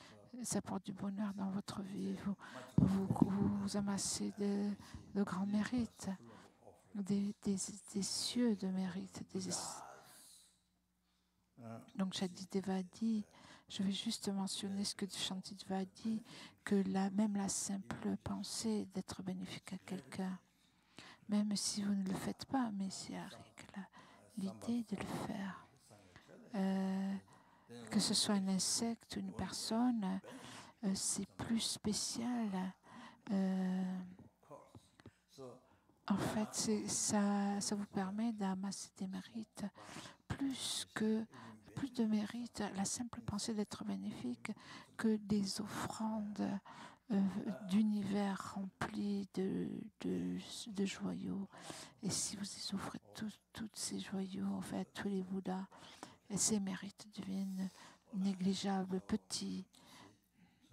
ça apporte du bonheur dans votre vie. Vous amassez de grands mérites. des cieux de mérite. Donc Shantideva dit, je vais juste mentionner ce que Shantideva dit, que même la simple pensée d'être bénéfique à quelqu'un, même si vous ne le faites pas, mais c'est avec l'idée de le faire. Que ce soit un insecte ou une personne, c'est plus spécial. En fait, ça vous permet d'amasser des mérites plus de mérites, la simple pensée d'être bénéfique, que des offrandes d'univers remplis de joyaux. Et si vous y offrez tous ces joyaux, en fait, tous les Bouddhas, et ces mérites deviennent négligeables, petits.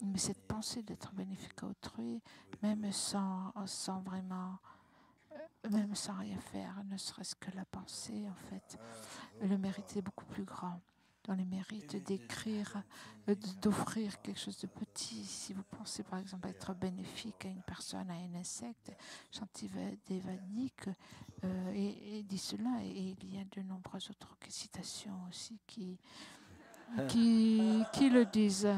Mais cette pensée d'être bénéfique à autrui, même sans vraiment, même sans rien faire, ne serait-ce que la pensée, en fait, le mérite est beaucoup plus grand. Dans les mérites d'écrire, d'offrir quelque chose de petit. Si vous pensez par exemple être bénéfique à une personne, à un insecte, Shantideva dit et dit cela, et il y a de nombreuses autres citations aussi qui le disent.